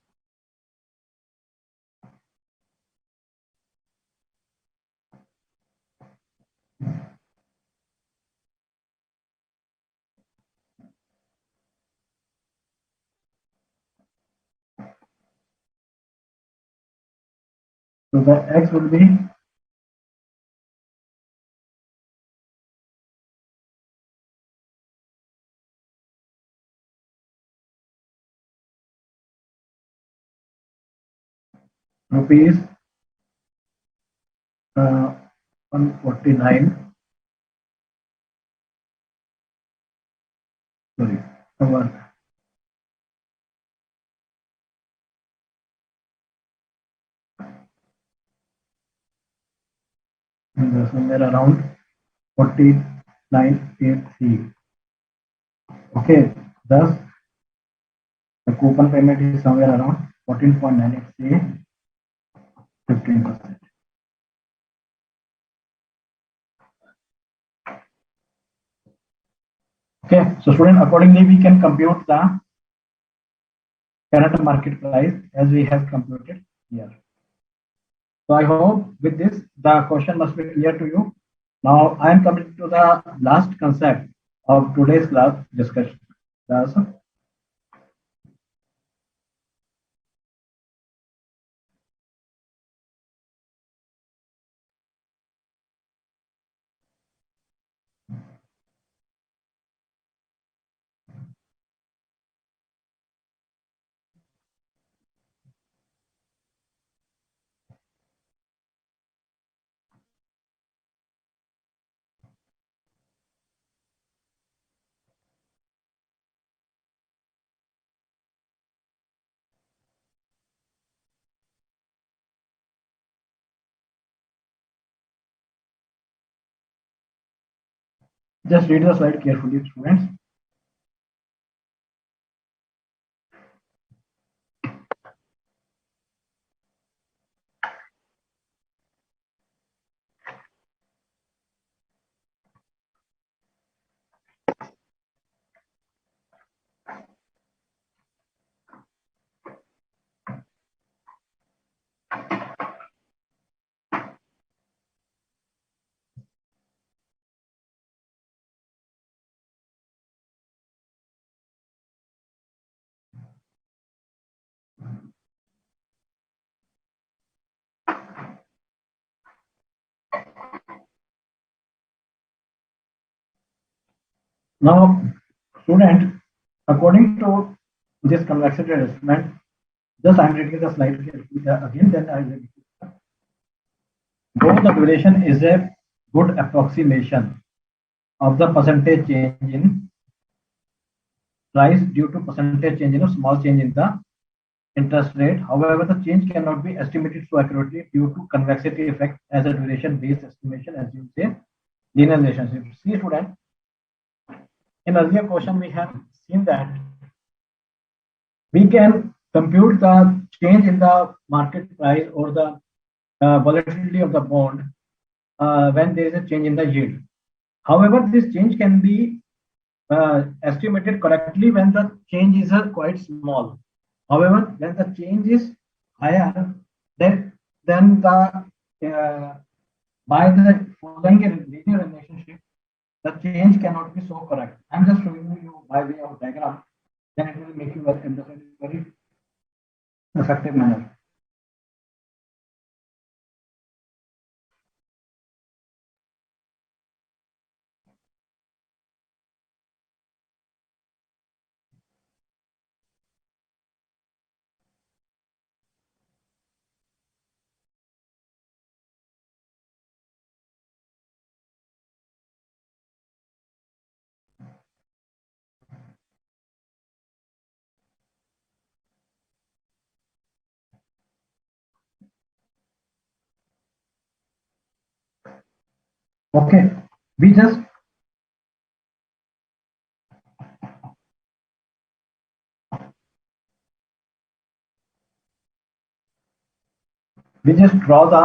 so the x will be rupees 149. Sorry, over somewhere around 4983. Okay, thus the coupon payment is somewhere around 14.98, 15%. Okay, so student, accordingly we can compute the current market price as we have computed here. So I hope with this the question must be clear to you. Now I am coming to the last concept of today's class discussion. Thus, just read the slide carefully, students. Now, student, according to this convexity assessment, just I'm reading the slide carefully again, then I will. Though the duration is a good approximation of the percentage change in price due to percentage change in a small change in the interest rate. However, the change cannot be estimated so accurately due to convexity effect as a duration based estimation assumes a linear relationship. See, student, in earlier question we have seen that we can compute the change in the market price or the volatility of the bond when there is a change in the yield. However, this change can be estimated correctly when the change is quite small. However, when the change is higher, then the by the following a linear relationship, the change cannot be so correct. I'm just showing you by way of diagram, then it will make you understand in very effective manner. Okay, we just draw the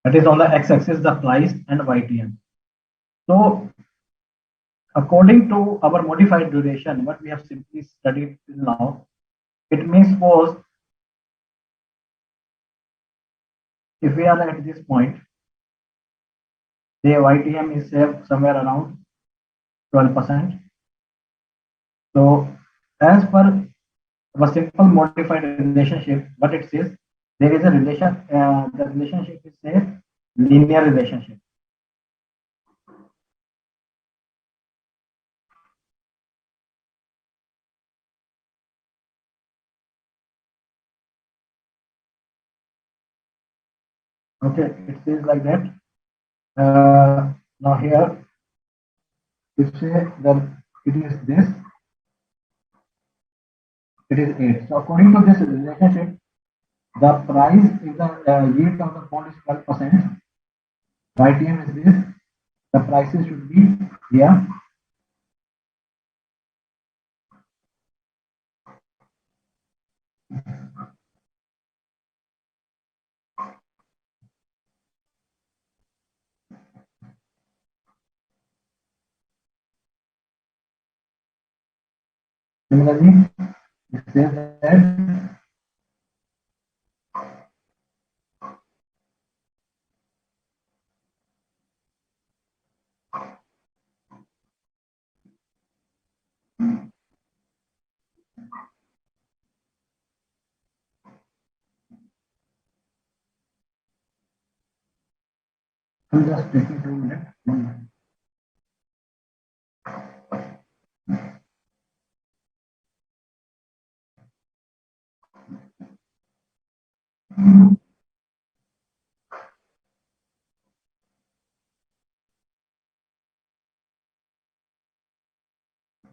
that is on the x-axis the price and YTM. So according to our modified duration, what we have simply studied till now, it means suppose if we are at this point, the YTM is somewhere around 12%. So as per our simple modified relationship, what it says, there is a relation, the relationship is a linear relationship. Okay, it says like that. Now here, if say that it is this, it is 8. So according to this relationship, the price is the yield of the bond is 12%. YTM is this. The prices should be here. Similarly, it says that I'm just taking 2 minutes. 1 minute.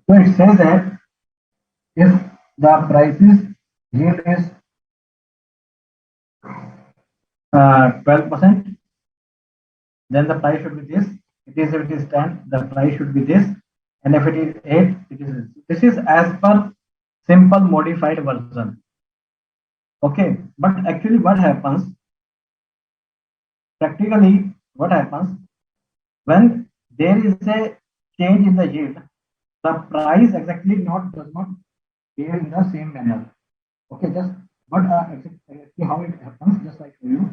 So it says that if the prices yield is 12%, then the price should be this. It is if it is 10, the price should be this. And if it is 8, it is this. This is as per simple modified version. Okay, but actually what happens, practically what happens, when there is a change in the yield, the price exactly does not behave in the same manner. Okay, just what exactly how it happens, just like you.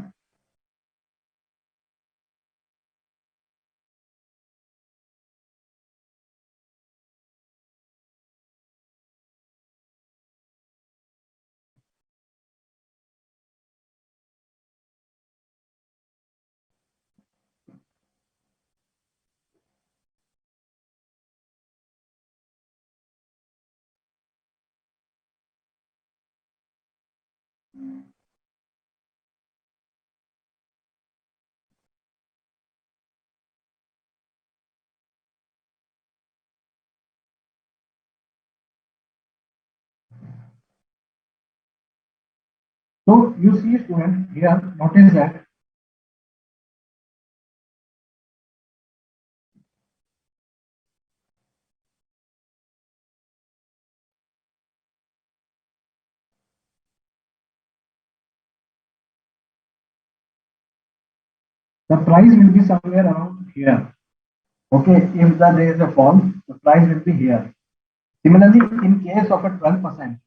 So you see, student, here, notice that the price will be somewhere around here. Okay, if there is a fall, the price will be here. Similarly, in case of a 12%,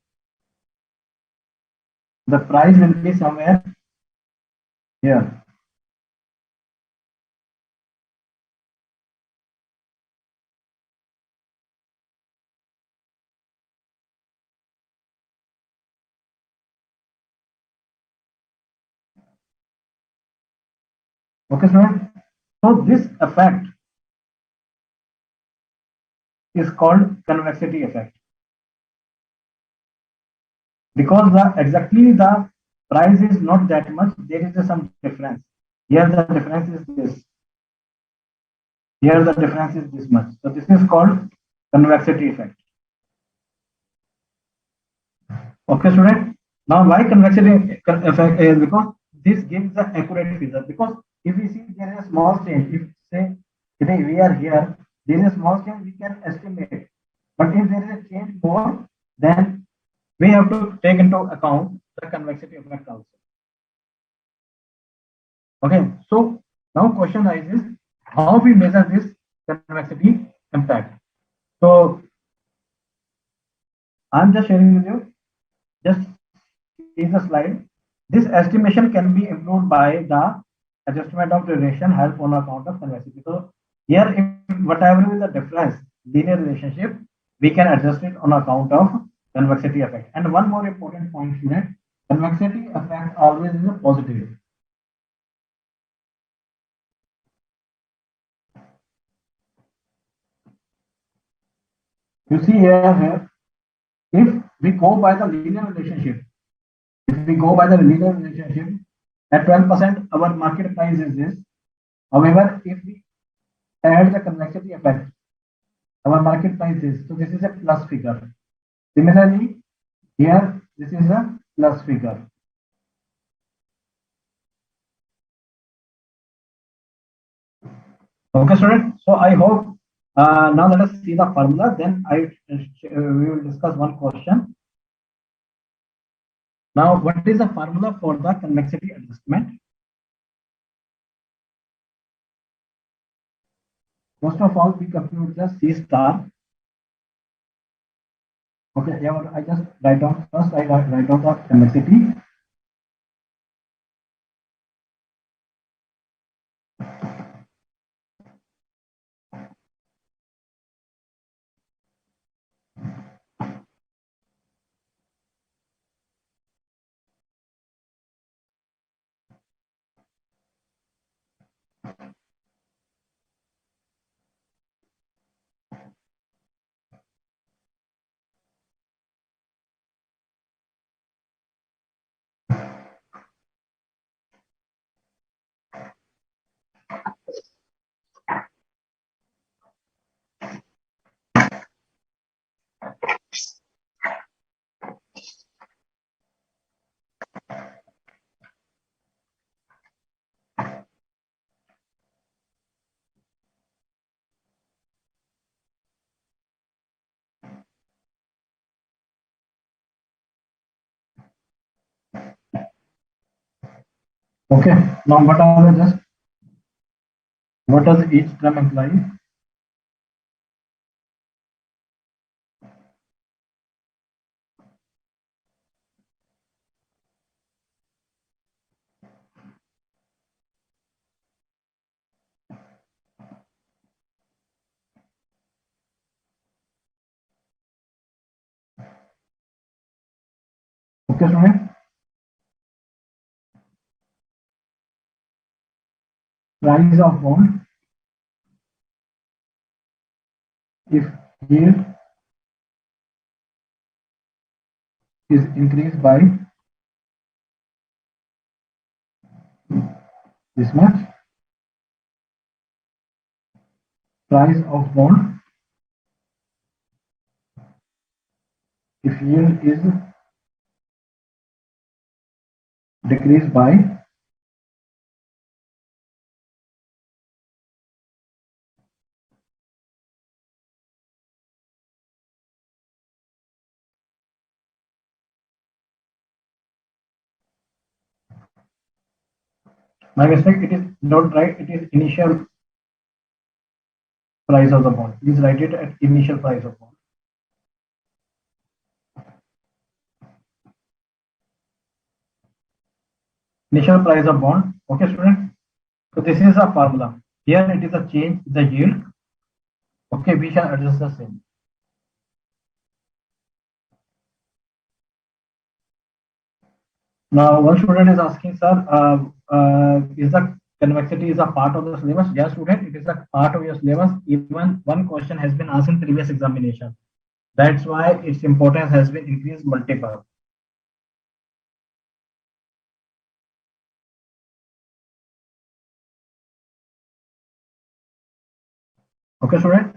the price will be somewhere here. Okay, student. So this effect is called convexity effect, because exactly the price is not that much. There is some difference. Here the difference is this. Here the difference is this much. So this is called convexity effect. Okay, student. Now why convexity effect? Because this gives the accurate figure. Because if we see there is a small change, if say today we are here, there is a small change we can estimate. But if there is a change more, then we have to take into account the convexity effect also. Okay, so now question arises, how we measure this convexity impact? So I'm just sharing with you, just see the slide. This estimation can be improved by the adjustment of duration help on account of convexity. So here, if whatever is the difference, linear relationship, we can adjust it on account of convexity effect. And one more important point, student, convexity effect always is a positive. You see here, if we go by the linear relationship, if we go by the linear relationship, at 12%, our market price is this. However, if we add the convexity effect, our market price is, so this is a plus figure. Similarly, here, this is a plus figure. Okay, student. So I hope now let us see the formula. Then we will discuss one question. Now, what is the formula for the convexity adjustment? First of all, we compute the C star. Okay, yeah, I just write down first. I write down the convexity. Okay. Now, what does each term imply? Okay, student. Price of bond if yield is increased by this much, price of bond if yield is decreased by my mistake, it is not right, it is initial price of the bond. Please write it at initial price of bond. Initial price of bond. Okay, student. So this is a formula. Here it is a change the yield. Okay, we shall adjust the same. Now, one student is asking, sir, is the convexity is a part of the syllabus? Yes, student, it is a part of your syllabus. Even one question has been asked in previous examination. That's why its importance has been increased multiple. Okay, student.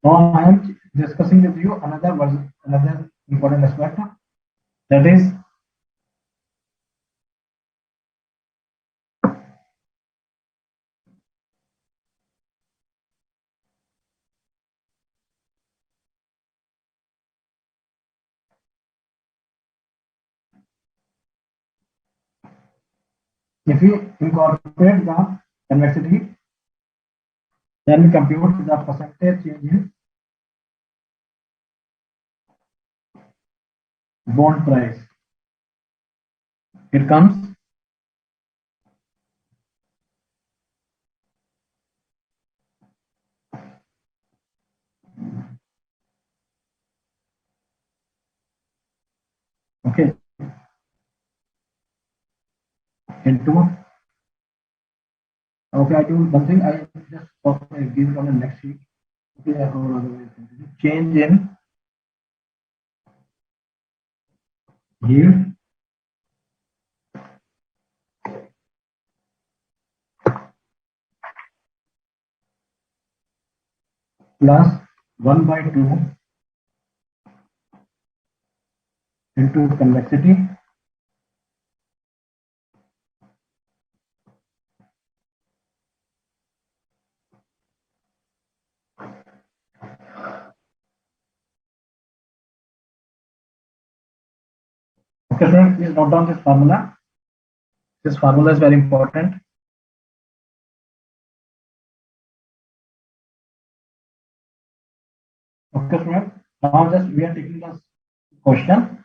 Now I am discussing with you another important aspect, that is if we incorporate the convexity, then we compute the percentage change in bond price. It comes okay into okay. I do one thing. I just give it on the next sheet. Okay, I go other way. Change in yield plus 1/2 into convexity Okay, students, please note down this formula. This formula is very important. Okay, students. Now just we are taking this question.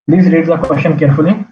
Please read the question carefully.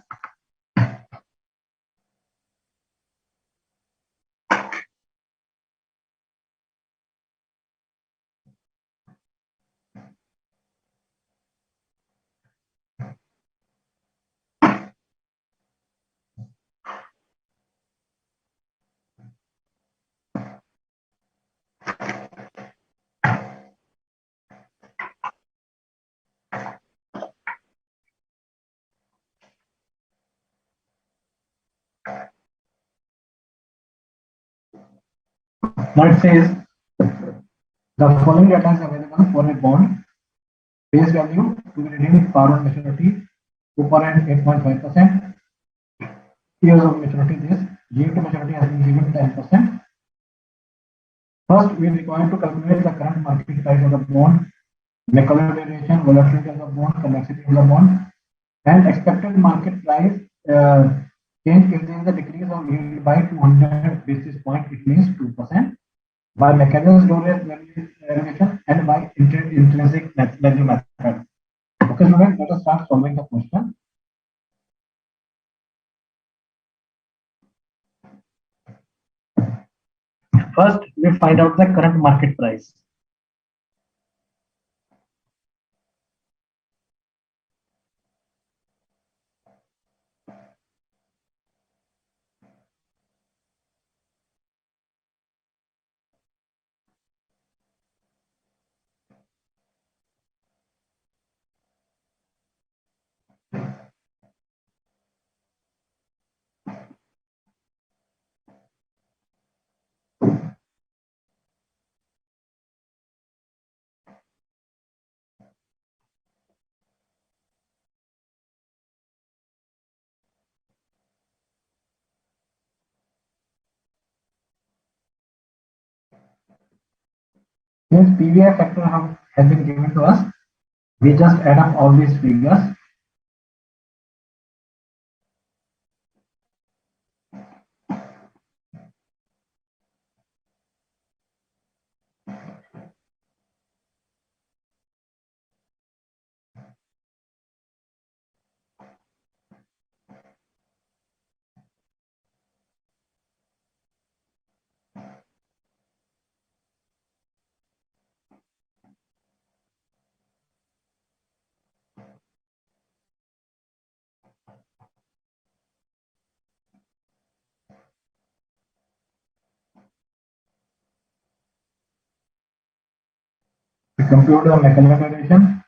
Now it says the following data is available for a bond face value to be redeemed forward maturity 2.8.5%. Years of maturity this yield to maturity has been given 10%. First, we require to calculate the current market price of the bond, molecular duration, volatility of the bond, convexity of the bond, and expected market price change if there is a decrease of yield by 200 basis point, it means 2%. By mechanism valuation and by intrinsic value method. Okay, students, let us start solving the question. First, we find out the current market price. Since PVI factor has been given to us, we just add up all these figures. We compute the mechanical relation.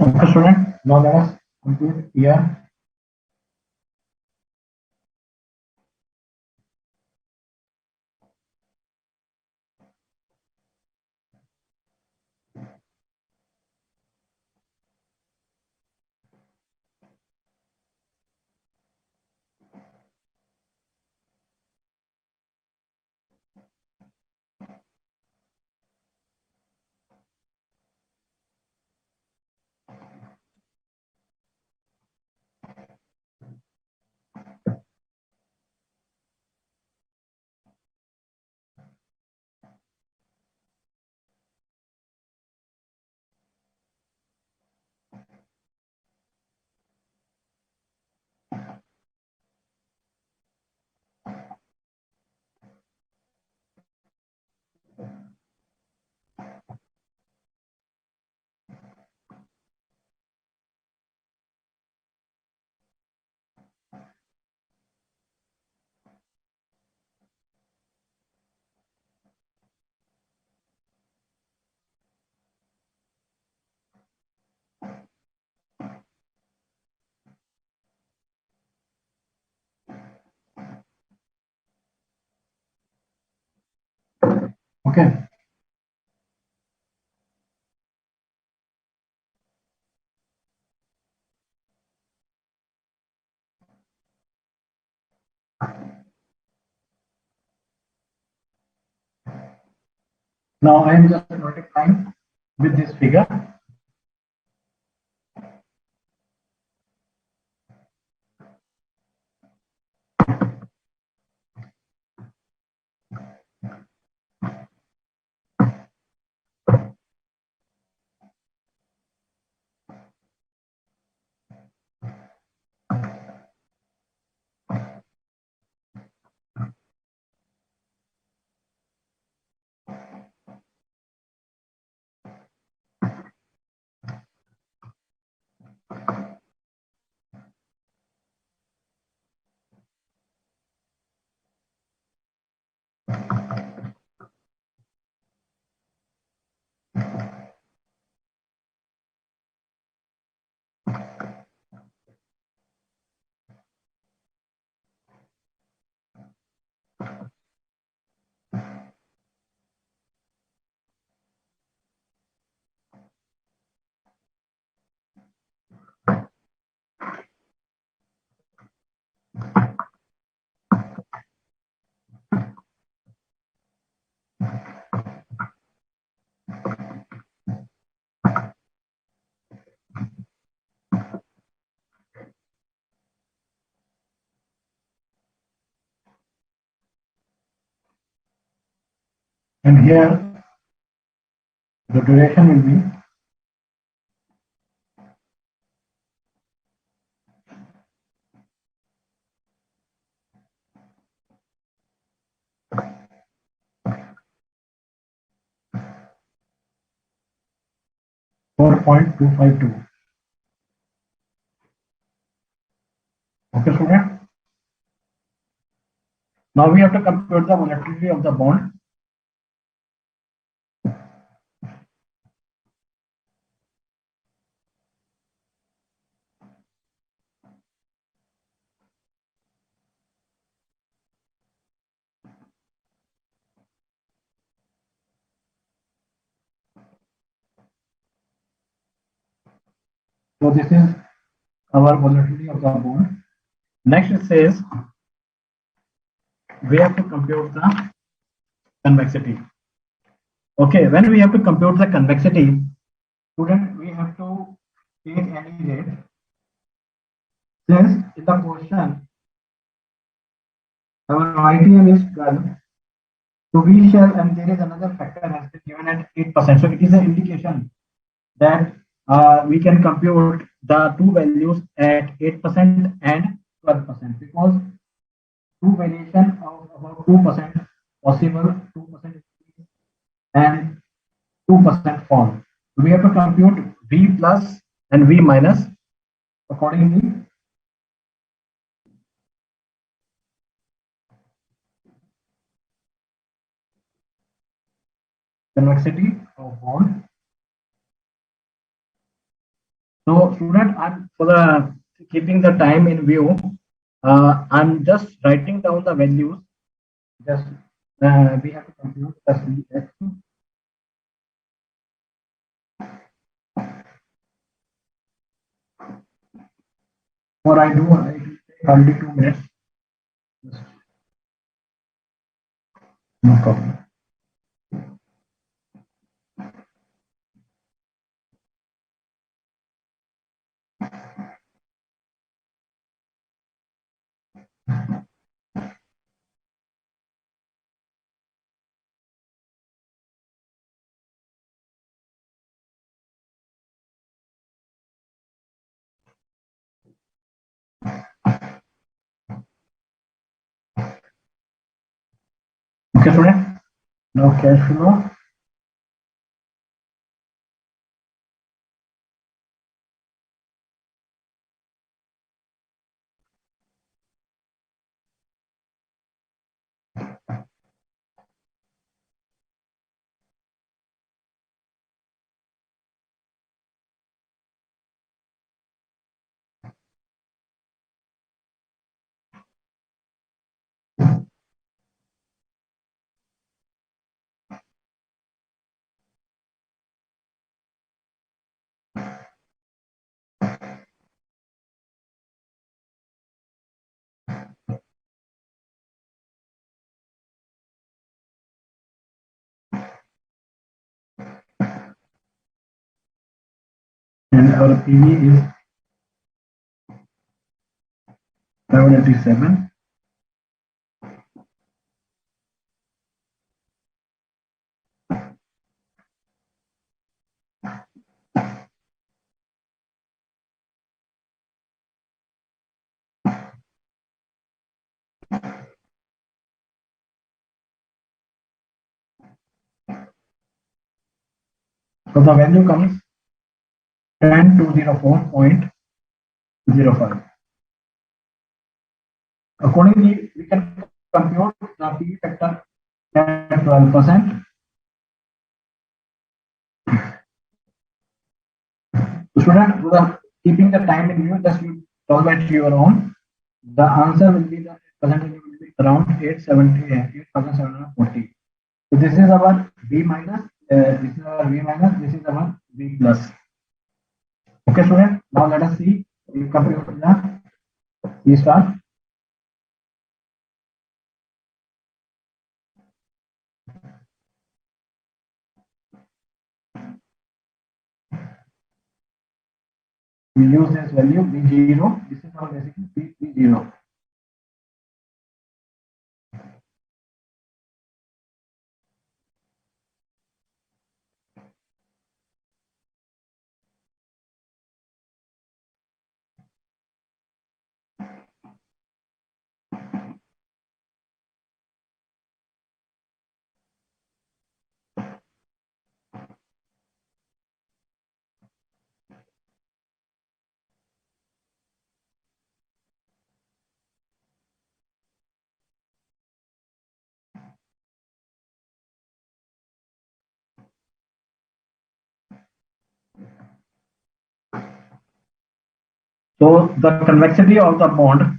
Okay, student. Now let us compute here. Okay. Now I am just multiplying with this figure. 'And here the duration will be 4.252. Okay, student. Now we have to compute the volatility of the bond. So this is our volatility of the bond. Next it says we have to compute the convexity. Okay, when we have to compute the convexity, student, we have to take any rate. Since in the question our ITM is 12, so we shall, and there is another factor has been given at 8%. So it is an indication that we can compute the two values at 8% and 12% because two variation of about 2% possible, 2% and 2% fall. So we have to compute V plus and V minus accordingly. Convexity of bond. So student, I'm for the keeping the time in view, I'm just writing down the values. Just we have to compute the CX. Or I take only 2 minutes. No problem. Okay, student. Now cash flow. And our PV is 787. So the value comes 10204.05. Accordingly, we can compute the P factor at 12%. So student, keeping the time in view, just you solve at your own. The answer will be the percentage will be around 8,740. So this is our V minus, this is our V minus, this is our V plus. Okay, student. Now let us see. We compute the C star. We use this value B0. This is our basically B0. So the convexity of the bond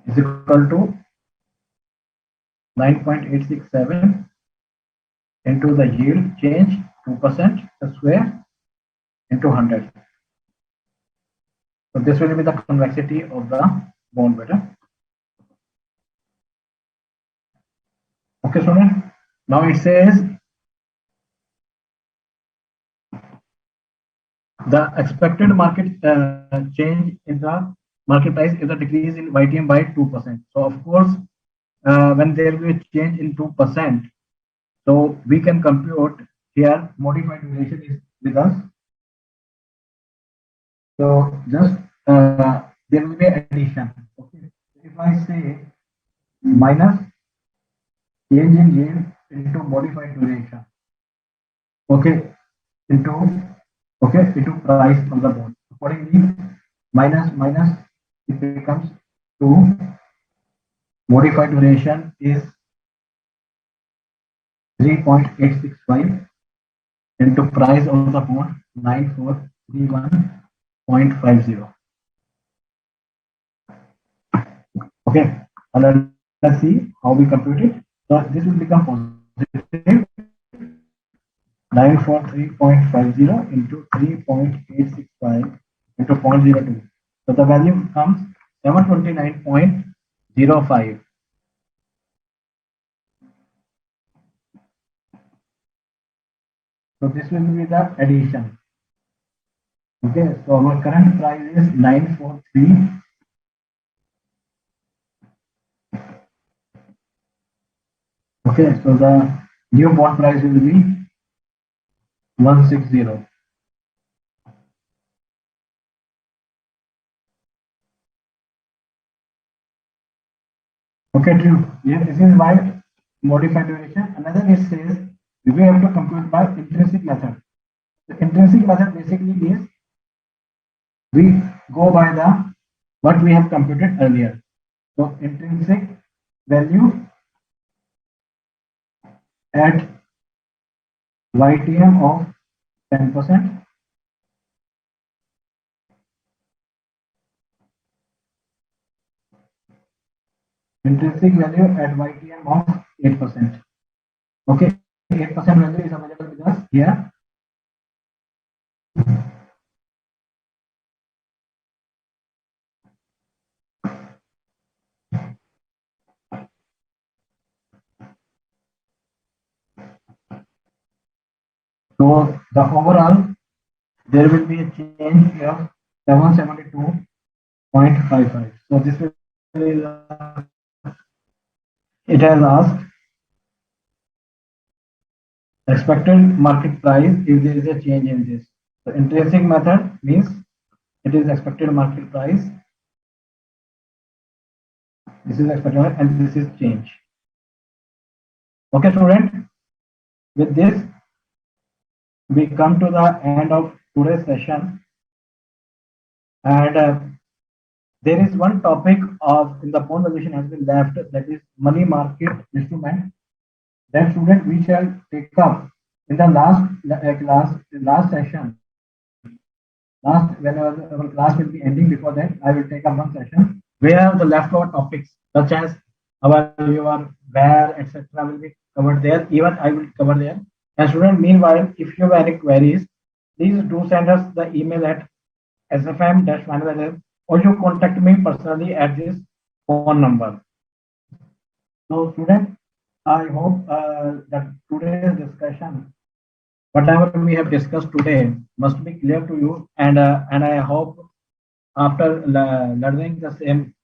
is equal to 9.867 into the yield change 2% square into 100. So this will be the convexity of the bond beta. Okay, student. Now it says the expected market change in the market price is a decrease in YTM by 2%. So of course, when there will be a change in 2%, so we can compute here modified duration is with us. So just there will be addition. Okay. If I say minus change in yield into modified duration, okay, into price of the bond. Accordingly, minus it becomes 2. Modified duration is 3.865 into price of the bond 9431.50. Okay, and let's see how we compute it. So this will become positive 943.50 into 3.865 into 0.02. So the value comes 729.05. So this will be the addition. Okay, so our current price is 943. Okay, so the new bond price will be 160. Okay, true. Yeah, this is by modified duration. Another it says we have to compute by intrinsic method. The intrinsic method basically means we go by the what we have computed earlier. So intrinsic value at YTM of 10%. Intrinsic value at YTM of 8%. Okay, 8% value is available with us here. So the overall there will be a change of 772.55. So this will it has asked expected market price if there is a change in this. So intrinsic method means it is expected market price. This is expected and this is change. Okay, student. With this, we come to the end of today's session, and there is one topic of in the bond valuation has been left, that is money market instrument. That student we shall take up in the last session. When our class will be ending, before that I will take up one session where the leftover topics such as your where etc. will be covered there. Even I will cover there. And student, meanwhile, if you have any queries, please do send us the email at sfm-manager or you contact me personally at this phone number. So student, I hope that today's discussion, whatever we have discussed today, must be clear to you, and I hope after learning the same,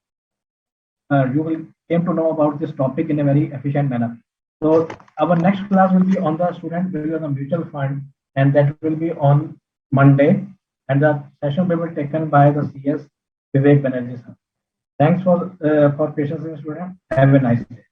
you will came to know about this topic in a very efficient manner. So our next class will be on the student value of the mutual fund, and that will be on Monday, and the session will be taken by the CS Vivek Banerjee sir. Thanks for patience, student. Have a nice day.